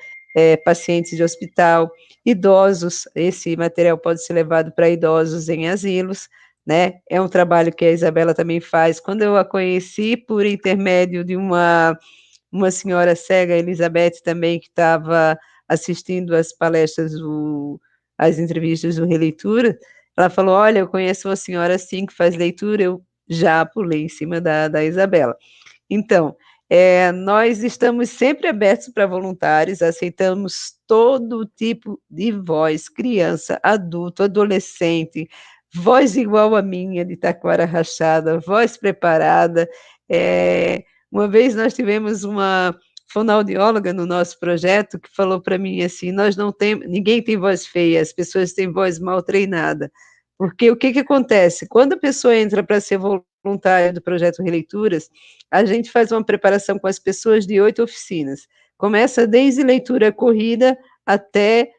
pacientes de hospital, idosos. Esse material pode ser levado para idosos em asilos, né? É um trabalho que a Isabela também faz. Quando eu a conheci por intermédio de uma senhora cega, Elizabeth, também, que estava assistindo às palestras, às entrevistas do Releitura, ela falou: olha, eu conheço uma senhora assim que faz leitura. Eu já pulei em cima da Isabela. Então, nós estamos sempre abertos para voluntários, aceitamos todo tipo de voz, criança, adulto, adolescente, voz igual a minha, de taquara rachada, voz preparada. Uma vez nós tivemos uma fonoaudióloga no nosso projeto que falou para mim assim: ninguém tem voz feia, as pessoas têm voz mal treinada. Porque o que acontece? Quando a pessoa entra para ser voluntária do Projeto Releituras, a gente faz uma preparação com as pessoas de 8 oficinas. Começa desde leitura corrida até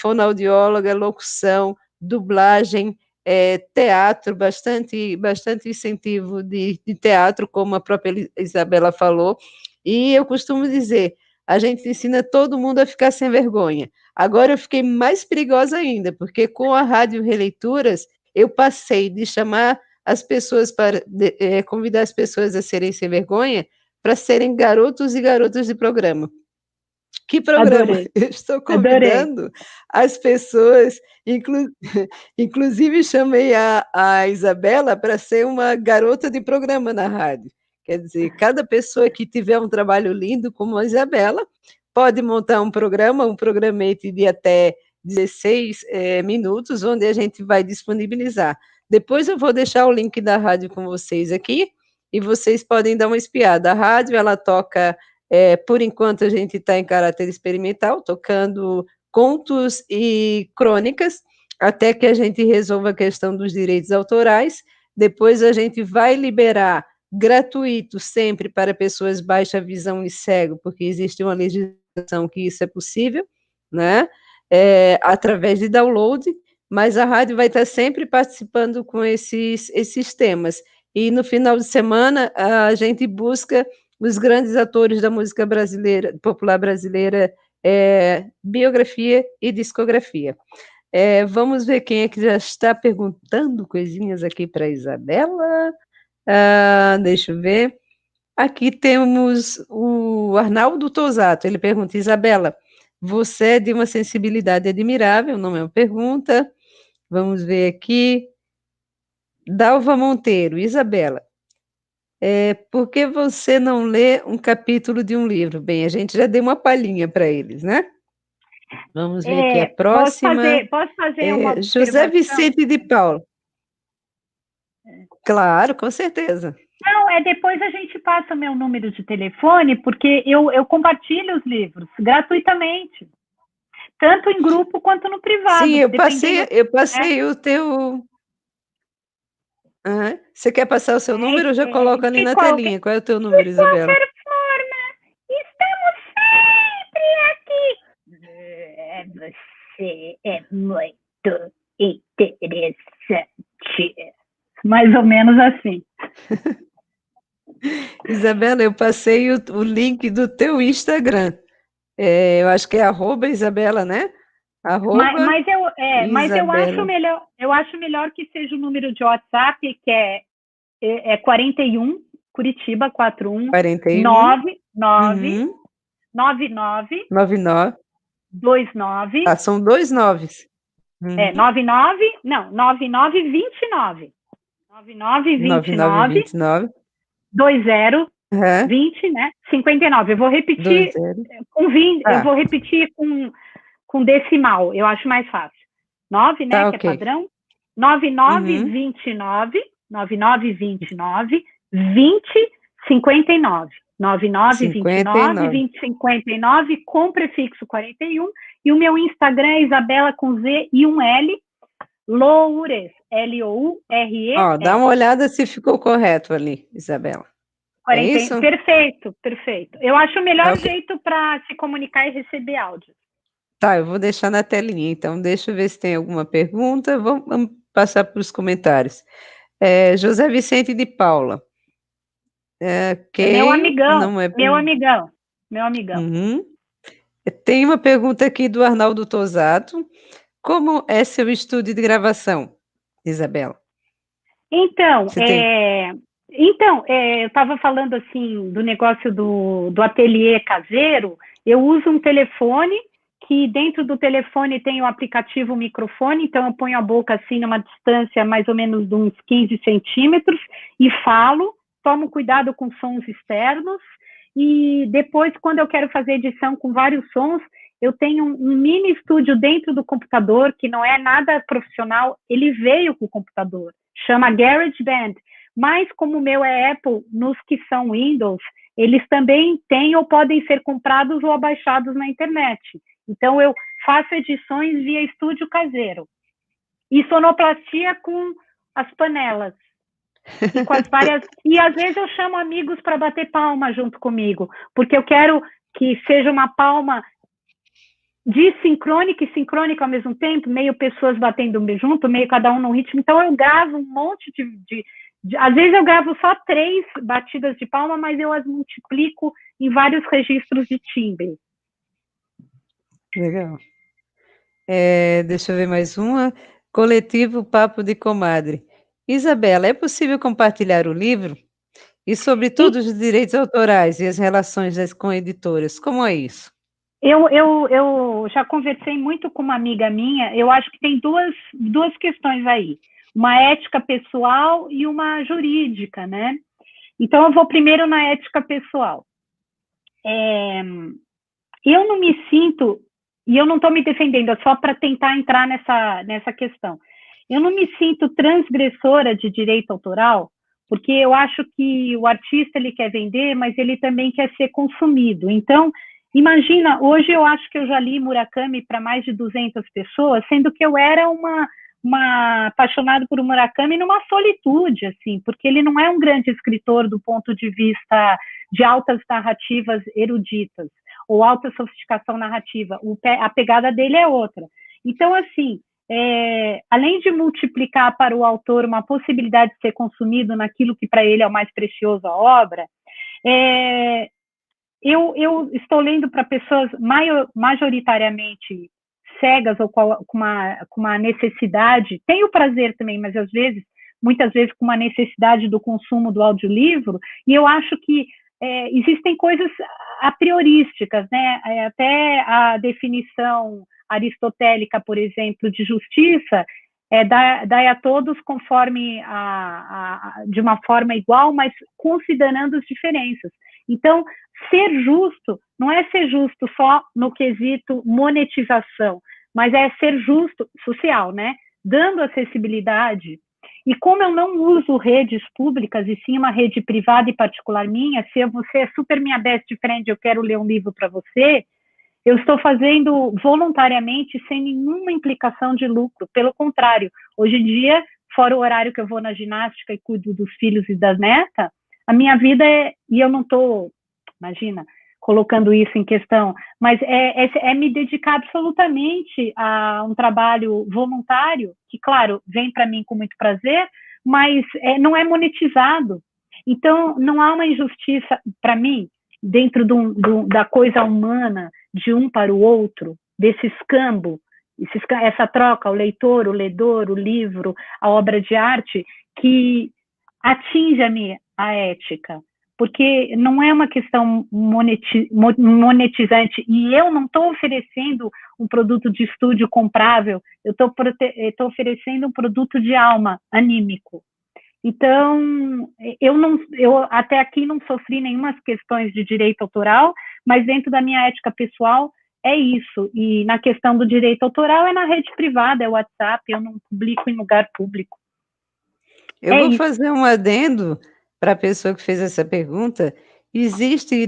fonoaudióloga, locução, dublagem, teatro, bastante incentivo de teatro, como a própria Isabela falou. E eu costumo dizer, a gente ensina todo mundo a ficar sem vergonha. Agora eu fiquei mais perigosa ainda, porque com a Rádio Releituras, eu passei de chamar as pessoas convidar as pessoas a serem sem vergonha para serem garotos e garotas de programa. Que programa? Adorei. Eu estou convidando as pessoas, inclusive chamei a Isabela para ser uma garota de programa na rádio. Quer dizer, cada pessoa que tiver um trabalho lindo como a Isabela pode montar um programete de até 16 minutos, onde a gente vai disponibilizar. Depois eu vou deixar o link da rádio com vocês aqui, e vocês podem dar uma espiada. A rádio, ela toca, por enquanto a gente está em caráter experimental, tocando contos e crônicas, até que a gente resolva a questão dos direitos autorais. Depois a gente vai liberar gratuito sempre para pessoas baixa visão e cego, porque existe uma legislação que isso é possível, né? Através de download, mas a rádio vai estar sempre participando com esses temas. E no final de semana a gente busca os grandes atores da música brasileira, popular brasileira, biografia e discografia. Vamos ver quem é que já está perguntando coisinhas aqui para a Isabela. Deixa eu ver. Aqui temos o Arnaldo Tosato. Ele pergunta: Isabela, você é de uma sensibilidade admirável, não é uma pergunta. Vamos ver aqui. Dalva Monteiro: Isabela, por que você não lê um capítulo de um livro? Bem, a gente já deu uma palhinha para eles, né? Vamos ver aqui a próxima. Posso fazer uma José Vicente de Paulo. Claro, com certeza. Não, depois a gente passa o meu número de telefone, porque eu compartilho os livros gratuitamente, tanto em grupo quanto no privado. Sim, eu passei o teu... Você quer passar o seu número? Eu já coloco ali na telinha. Qual é o teu número, Isabela? De qualquer forma, estamos sempre aqui. Você é muito interessante. Mais ou menos assim. Isabela, eu passei o link do teu Instagram. Eu acho que é @Isabela, né? Mas eu acho melhor que seja o número de WhatsApp, que é 41, Curitiba, 41, 99 29. São 2 noves. 9929. 9929 20, né? 59. Eu vou repetir com 20, eu vou repetir com decimal, eu acho mais fácil. 9, né, que é padrão. 9929 2059. 9929 2059 com prefixo 41. E o meu Instagram é Isabela com Z e um L, Loures, L-O-U-R-E. Dá uma olhada se ficou correto ali, Isabela. É isso? Perfeito. Eu acho o melhor jeito para se comunicar e receber áudio. Tá, eu vou deixar na telinha, então deixa eu ver se tem alguma pergunta. Vamos passar para os comentários. José Vicente de Paula. Meu amigão. Uhum. Tem uma pergunta aqui do Arnaldo Tosato. Como é seu estúdio de gravação, Isabela? Então, eu estava falando assim do negócio do ateliê caseiro. Eu uso um telefone, que dentro do telefone tem o aplicativo microfone, então eu ponho a boca assim numa distância mais ou menos de uns 15 centímetros e falo, tomo cuidado com sons externos, e depois, quando eu quero fazer edição com vários sons, eu tenho um mini estúdio dentro do computador, que não é nada profissional, ele veio com o computador, chama GarageBand, mas como o meu é Apple, nos que são Windows, eles também têm ou podem ser comprados ou abaixados na internet. Então, eu faço edições via estúdio caseiro. E sonoplastia com as panelas. E com as várias... E, às vezes, eu chamo amigos para bater palma junto comigo, porque eu quero que seja uma palma dissicrônica e sincrônica ao mesmo tempo, meio pessoas batendo junto, meio cada um num ritmo. Então, eu gravo um monte às vezes eu gravo só 3 batidas de palma, mas eu as multiplico em vários registros de timbre. Legal. Deixa eu ver mais uma. Coletivo Papo de Comadre. Isabela, é possível compartilhar o livro? E sobre todos os direitos autorais e as relações com editoras, como é isso? Eu já conversei muito com uma amiga minha, eu acho que tem duas questões aí. Uma ética pessoal e uma jurídica, né? Então, eu vou primeiro na ética pessoal. Eu não me sinto, e eu não estou me defendendo, é só para tentar entrar nessa questão. Eu não me sinto transgressora de direito autoral, porque eu acho que o artista ele quer vender, mas ele também quer ser consumido. Então, imagina, hoje eu acho que eu já li Murakami para mais de 200 pessoas, sendo que eu era uma apaixonado por Murakami numa solitude, assim, porque ele não é um grande escritor do ponto de vista de altas narrativas eruditas, ou alta sofisticação narrativa. A pegada dele é outra. Então, assim, além de multiplicar para o autor uma possibilidade de ser consumido naquilo que para ele é o mais precioso, a obra, eu estou lendo para pessoas majoritariamente cegas ou com uma necessidade, tenho prazer também, mas muitas vezes com uma necessidade do consumo do audiolivro, e eu acho que existem coisas a priorísticas, né? Até a definição aristotélica, por exemplo, de justiça, dai a todos conforme de uma forma igual, mas considerando as diferenças. Então, ser justo não é ser justo só no quesito monetização, mas é ser justo social, né? Dando acessibilidade. E como eu não uso redes públicas, e sim uma rede privada e particular minha, se você é super minha best friend, eu quero ler um livro para você, eu estou fazendo voluntariamente, sem nenhuma implicação de lucro. Pelo contrário, hoje em dia, fora o horário que eu vou na ginástica e cuido dos filhos e das netas, a minha vida e eu não estou, imagina, colocando isso em questão, mas é me dedicar absolutamente a um trabalho voluntário, que, claro, vem para mim com muito prazer, mas não é monetizado. Então, não há uma injustiça, para mim, dentro da coisa humana, de um para o outro, desse escambo essa troca, o leitor, o ledor, o livro, a obra de arte, que atinja-me a ética, porque não é uma questão monetizante, e eu não estou oferecendo um produto de estúdio comprável, eu estou oferecendo um produto de alma, anímico. Então, eu até aqui não sofri nenhuma questões de direito autoral, mas dentro da minha ética pessoal é isso. E na questão do direito autoral é na rede privada, é o WhatsApp, eu não publico em lugar público. Eu vou fazer um adendo para a pessoa que fez essa pergunta. Existe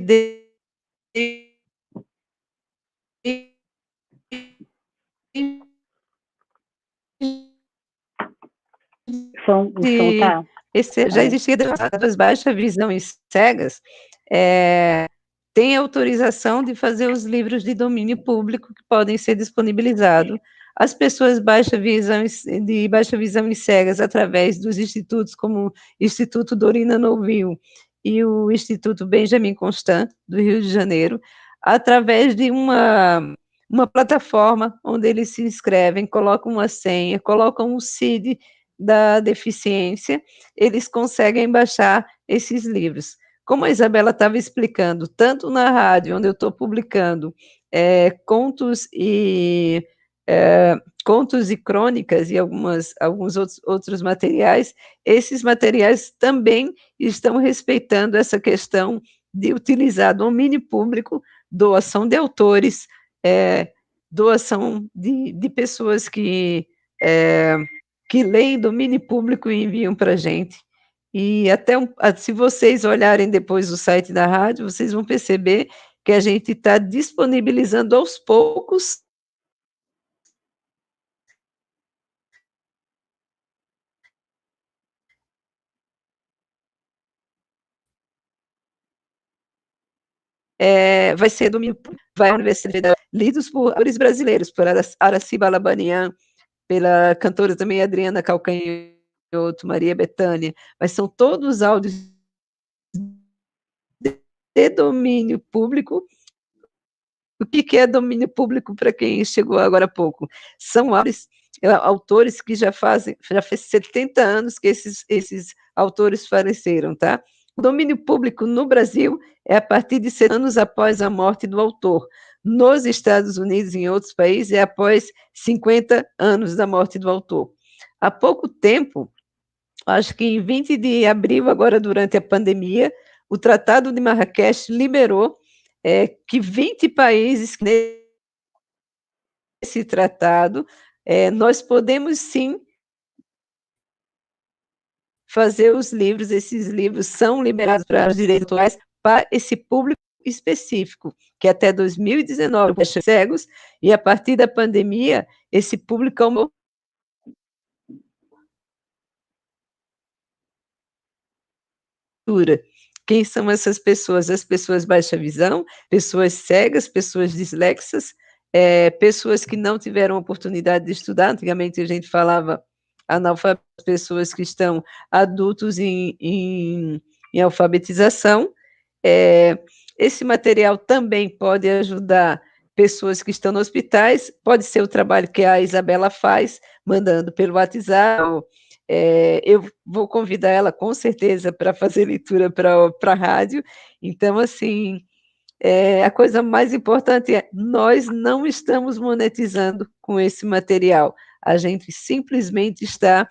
já existia das baixa visão e cegas, tem autorização de fazer os livros de domínio público que podem ser disponibilizados. As pessoas de baixa visão e cegas, através dos institutos como o Instituto Dorina Nouville e o Instituto Benjamin Constant, do Rio de Janeiro, através de uma plataforma onde eles se inscrevem, colocam uma senha, colocam o CID da deficiência, eles conseguem baixar esses livros. Como a Isabela estava explicando, tanto na rádio, onde eu estou publicando contos e crônicas e alguns outros materiais, esses materiais também estão respeitando essa questão de utilizar domínio público, doação de autores, doação de pessoas que leem domínio público e enviam para a gente. E até se vocês olharem depois o site da rádio, vocês vão perceber que a gente está disponibilizando aos poucos vai ser domínio público, vai à universidade, lidos por autores brasileiros, por Aracy Balabanian, pela cantora também Adriana Calcanhoto, Maria Bethânia, mas são todos áudios de domínio público. O que é domínio público para quem chegou agora há pouco? São autores que já faz 70 anos que esses autores faleceram, tá? O domínio público no Brasil é a partir de 7 anos após a morte do autor. Nos Estados Unidos e em outros países é após 50 anos da morte do autor. Há pouco tempo, acho que em 20 de abril, agora durante a pandemia, o Tratado de Marrakech liberou que 20 países nesse tratado, nós podemos sim fazer os livros, esses livros são liberados para os direitos autorais para esse público específico, que até 2019 é cegos, e a partir da pandemia, esse público aumentou. Quem são essas pessoas? As pessoas baixa visão, pessoas cegas, pessoas dislexas, pessoas que não tiveram oportunidade de estudar. Antigamente a gente falava analfabetas, pessoas que estão adultos em alfabetização. Esse material também pode ajudar pessoas que estão nos hospitais, pode ser o trabalho que a Isabela faz, mandando pelo WhatsApp. Eu vou convidar ela, com certeza, para fazer leitura para a rádio. Então, assim, a coisa mais importante é, nós não estamos monetizando com esse material, a gente simplesmente está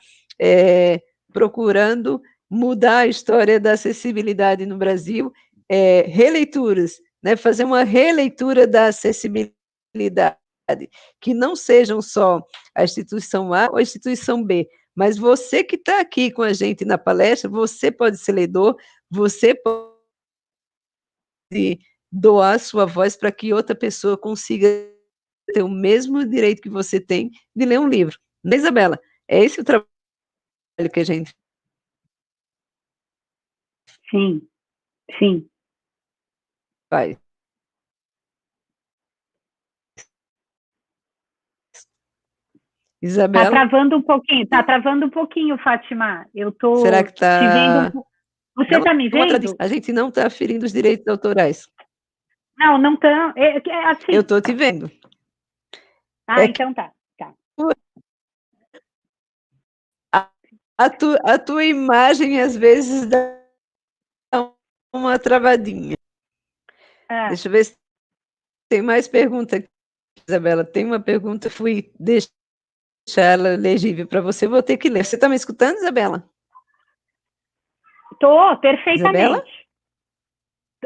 procurando mudar a história da acessibilidade no Brasil, releituras, né, fazer uma releitura da acessibilidade, que não sejam só a instituição A ou a instituição B, mas você que está aqui com a gente na palestra, você pode ser leitor, você pode doar sua voz para que outra pessoa consiga ter o mesmo direito que você tem de ler um livro. Não é, Isabela? É esse o trabalho que a gente... Sim, sim. Vai. Isabela? Tá travando um pouquinho, Fátima. Eu tô Será que tá... te vendo. Você está me vendo? A gente não está ferindo os direitos autorais. Não está. Assim... Eu estou te vendo. Então tá. a tua imagem às vezes dá uma travadinha. Deixa eu ver se tem mais pergunta aqui, Isabela. Tem uma pergunta, fui deixar ela legível para você, vou ter que ler. Você está me escutando, Isabela? Estou, perfeitamente. Isabela?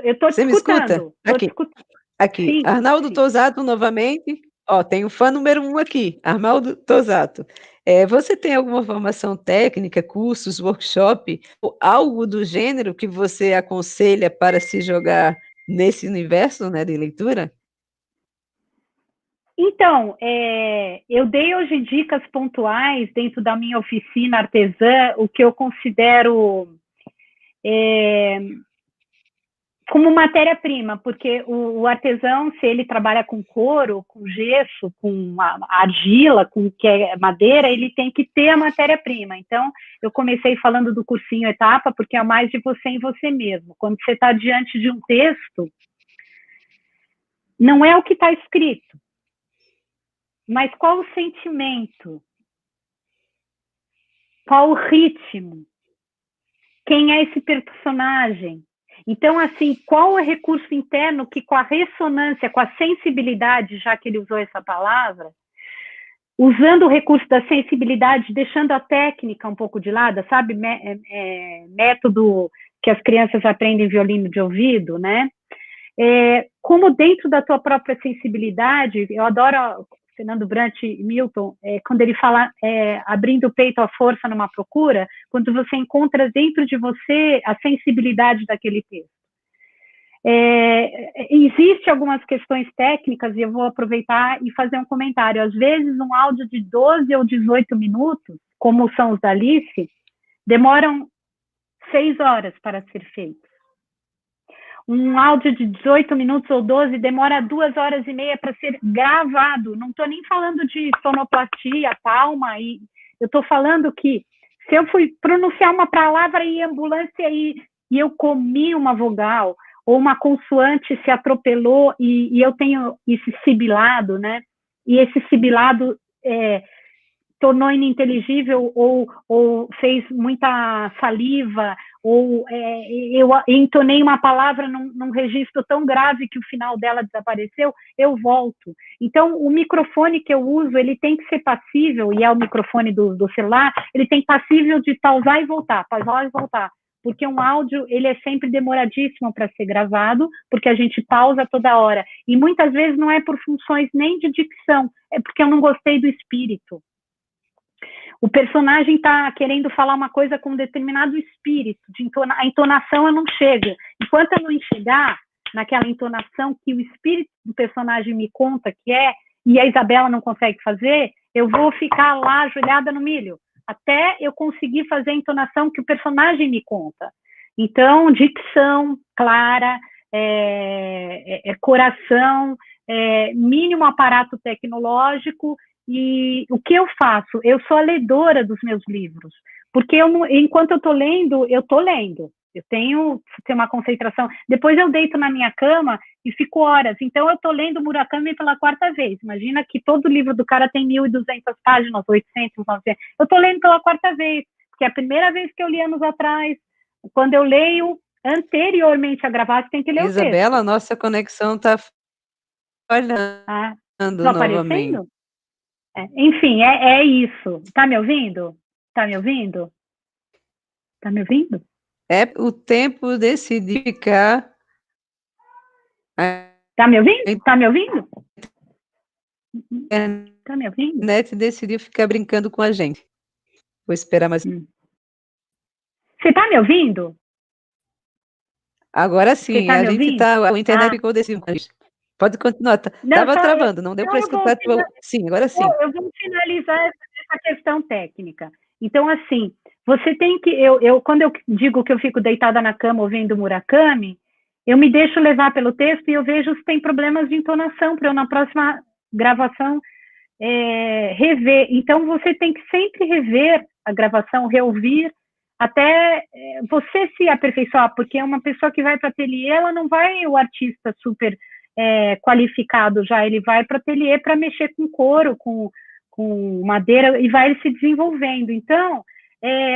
Eu estou te escutando. Aqui. Sim, Arnaldo Tosato, novamente. Ó, tem o fã número 1 aqui, Arnaldo Tosato. Você tem alguma formação técnica, cursos, workshop, ou algo do gênero que você aconselha para se jogar nesse universo, né, de leitura? Então, eu dei hoje dicas pontuais dentro da minha oficina artesã, o que eu considero como matéria-prima, porque o artesão, se ele trabalha com couro, com gesso, com argila, com que é madeira, ele tem que ter a matéria-prima. Então, eu comecei falando do cursinho Etapa, porque é mais de você em você mesmo. Quando você está diante de um texto, não é o que está escrito, mas qual o sentimento, qual o ritmo, quem é esse personagem. Então, assim, qual o recurso interno que, com a ressonância, com a sensibilidade, já que ele usou essa palavra, usando o recurso da sensibilidade, deixando a técnica um pouco de lado, sabe, método que as crianças aprendem violino de ouvido, né? Como dentro da tua própria sensibilidade, eu adoro Fernando Brant e Milton, quando ele fala abrindo o peito à força numa procura, quando você encontra dentro de você a sensibilidade daquele texto. Existem algumas questões técnicas, e eu vou aproveitar e fazer um comentário. Às vezes, um áudio de 12 ou 18 minutos, como são os da Alice, demoram 6 horas para ser feito. Um áudio de 18 minutos ou 12 demora 2 horas e meia para ser gravado. Não estou nem falando de sonoplastia, palma. Eu estou falando que se eu fui pronunciar uma palavra em ambulância e eu comi uma vogal, ou uma consoante se atropelou e eu tenho esse sibilado, né? E esse sibilado tornou ininteligível ou fez muita saliva, ou eu entonei uma palavra num registro tão grave que o final dela desapareceu, eu volto. Então, o microfone que eu uso, ele tem que ser passível, e é o microfone do celular, ele tem passível de pausar e voltar, porque um áudio, ele é sempre demoradíssimo para ser gravado, porque a gente pausa toda hora, e muitas vezes não é por funções nem de dicção, é porque eu não gostei do espírito. O personagem está querendo falar uma coisa com um determinado espírito, a entonação eu não chego. Enquanto eu não chegar naquela entonação que o espírito do personagem me conta que é, e a Isabela não consegue fazer, eu vou ficar lá ajoelhada no milho, até eu conseguir fazer a entonação que o personagem me conta. Então, dicção clara, coração, mínimo aparato tecnológico. E o que eu faço? Eu sou a ledora dos meus livros, porque enquanto eu estou lendo, eu tenho uma concentração, depois eu deito na minha cama e fico horas, então eu estou lendo Murakami pela 4ª vez, imagina que todo livro do cara tem 1.200 páginas, 800, 900, eu estou lendo pela 4ª vez, porque é a primeira vez que eu li anos atrás, quando eu leio anteriormente a gravar, você tem que ler o texto. Isabela, a nossa conexão está falhando novamente. Enfim, é isso. Tá me ouvindo? É o tempo decidir ficar. Tá me ouvindo? Tá me ouvindo? A net decidiu ficar brincando com a gente. Vou esperar mais. Você tá me ouvindo? Agora sim, a gente tá. A internet ficou desse. Pode continuar. Estava travando, não deu para escutar. Sim, agora sim. Eu vou finalizar essa questão técnica. Então, assim, você tem que... quando eu digo que eu fico deitada na cama ouvindo Murakami, eu me deixo levar pelo texto e eu vejo se tem problemas de entonação para eu, na próxima gravação, rever. Então, você tem que sempre rever a gravação, reouvir, até você se aperfeiçoar, porque uma pessoa que vai para ateliê, ela não vai o artista super... qualificado já, ele vai para o ateliê para mexer com couro, com com madeira, e vai se desenvolvendo. Então,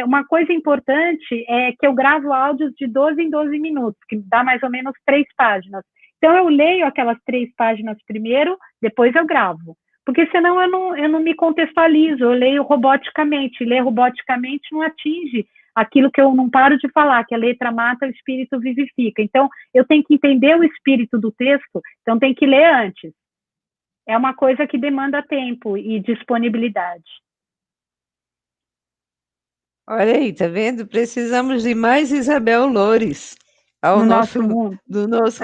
uma coisa importante é que eu gravo áudios de 12 em 12 minutos, que dá mais ou menos 3 páginas. Então, eu leio aquelas 3 páginas primeiro, depois eu gravo. Porque senão eu não me contextualizo, eu leio roboticamente. Ler roboticamente não atinge aquilo que eu não paro de falar, que a letra mata, o espírito vivifica. Então, eu tenho que entender o espírito do texto, então tem que ler antes. É uma coisa que demanda tempo e disponibilidade. Olha aí, tá vendo? Precisamos de mais Isabel Loures ao nosso mundo. do nosso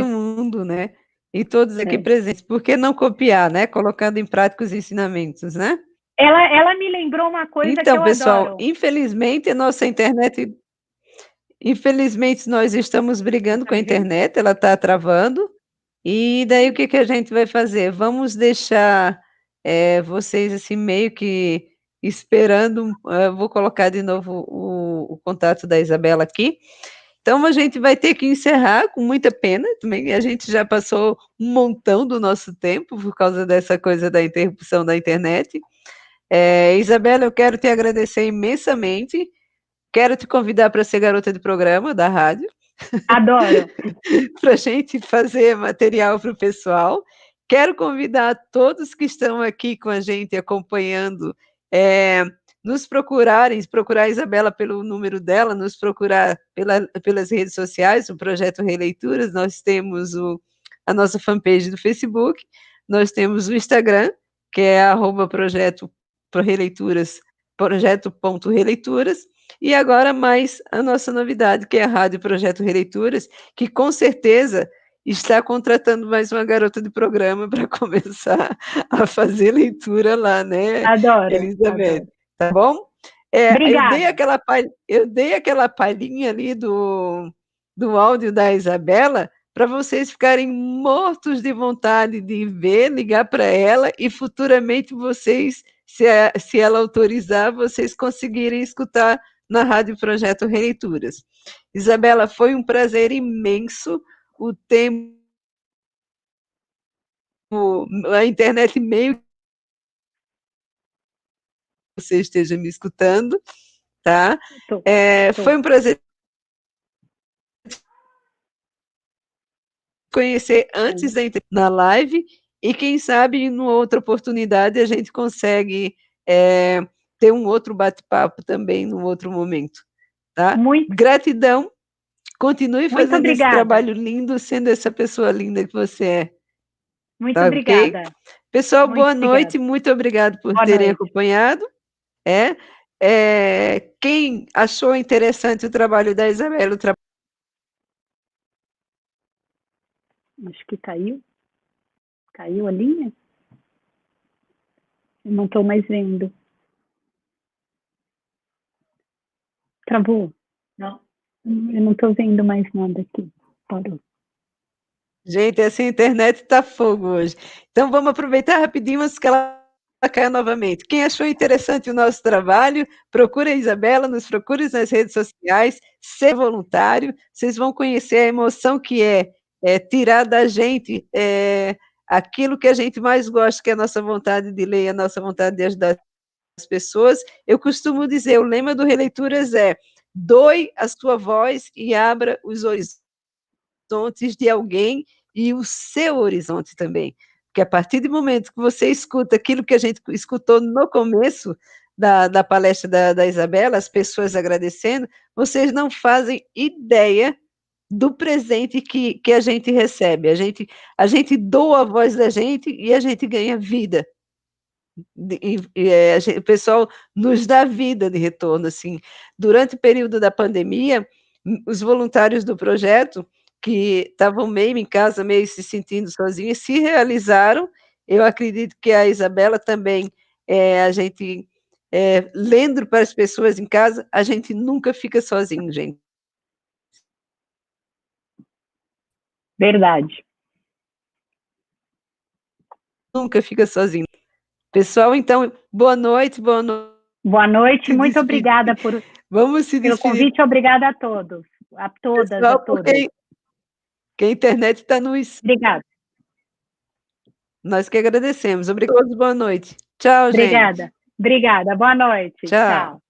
mundo, né? E todos aqui É. presentes. Por que não copiar, né? Colocando em prática os ensinamentos, né? Ela me lembrou uma coisa que Então, eu pessoal, adoro. infelizmente, a nossa internet... Infelizmente, nós estamos brigando com a internet, ela está travando. E daí, o que a gente vai fazer? Vamos deixar vocês, assim, meio que esperando. Vou colocar de novo o contato da Isabela aqui. Então, a gente vai ter que encerrar com muita pena também. A gente já passou um montão do nosso tempo por causa dessa coisa da interrupção da internet. Isabela, eu quero te agradecer imensamente. Quero te convidar para ser garota de programa da rádio. Adoro. Para a gente fazer material para o pessoal. Quero convidar todos que estão aqui com a gente acompanhando, nos procurar a Isabela pelo número dela, nos procurar pelas redes sociais, o Projeto Releituras. Nós temos a nossa fanpage do Facebook, nós temos o Instagram, que é projeto.releituras, e agora mais a nossa novidade, que é a Rádio Projeto Releituras, que com certeza está contratando mais uma garota de programa para começar a fazer leitura lá, né, Adoro, Elizabeth? adoro. Tá bom? Obrigada. Eu dei aquela palhinha ali do áudio da Isabela para vocês ficarem mortos de vontade de ver, ligar para ela e futuramente vocês, se ela autorizar, vocês conseguirem escutar na Rádio Projeto Releituras. Isabela, foi um prazer imenso. O tempo, a internet meio que você esteja me escutando, tá? Foi um prazer conhecer antes na live e quem sabe em outra oportunidade a gente consegue ter um outro bate-papo também num outro momento, tá? Gratidão. Continue fazendo esse trabalho lindo, sendo essa pessoa linda que você é. Muito tá, obrigada. Okay? Pessoal, muito boa obrigada. Noite, muito obrigado por terem acompanhado. Quem achou interessante o trabalho da Isabela, Acho que caiu. Caiu a linha? Eu não estou mais vendo. Travou? Não. Eu não estou vendo mais nada aqui. Parou. Gente, essa internet está fogo hoje. Então, vamos aproveitar rapidinho antes que ela caia novamente. Quem achou interessante o nosso trabalho, procure a Isabela, nos procure nas redes sociais, ser voluntário, vocês vão conhecer a emoção que é tirar da gente aquilo que a gente mais gosta, que é a nossa vontade de ler, a nossa vontade de ajudar as pessoas. Eu costumo dizer, o lema do Releituras é: doe a sua voz e abra os horizontes de alguém e o seu horizonte também. Porque a partir do momento que você escuta aquilo que a gente escutou no começo da palestra da Isabela, as pessoas agradecendo, vocês não fazem ideia do presente que a gente recebe. A gente doa a voz da gente e a gente ganha vida. O pessoal nos dá vida de retorno, assim. Durante o período da pandemia, os voluntários do projeto, que estavam meio em casa, meio se sentindo sozinhos, se realizaram. Eu acredito que a Isabela também, a gente, lendo para as pessoas em casa, a gente nunca fica sozinho, gente. Verdade. Nunca fica sozinho. Pessoal, então, boa noite, boa noite. Boa noite, muito obrigada pelo convite, obrigada a todos, a todas, pessoal, a todos. Porque a internet está no... Obrigada. Nós que agradecemos. Obrigado, boa noite. Tchau, Obrigada. gente. Obrigada. Boa noite. Tchau. Tchau.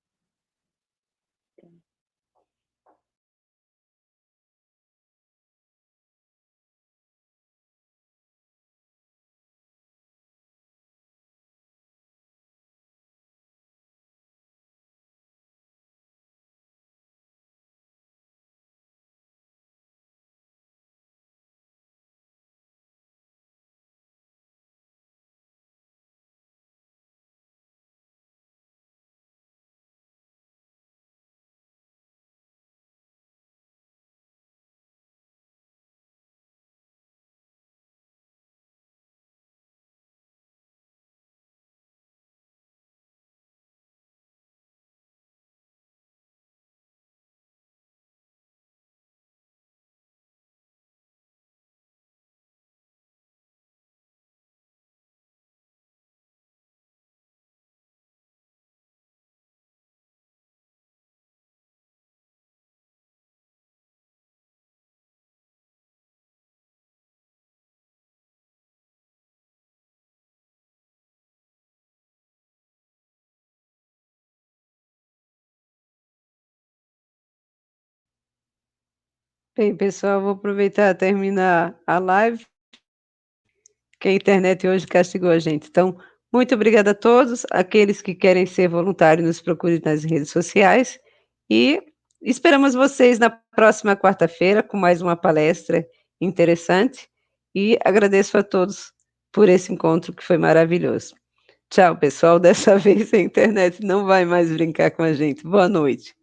Bem, pessoal, vou aproveitar e terminar a live, que a internet hoje castigou a gente. Então, muito obrigada a todos. Aqueles que querem ser voluntários, nos procurem nas redes sociais. E esperamos vocês na próxima quarta-feira com mais uma palestra interessante. E agradeço a todos por esse encontro que foi maravilhoso. Tchau, pessoal. Dessa vez a internet não vai mais brincar com a gente. Boa noite.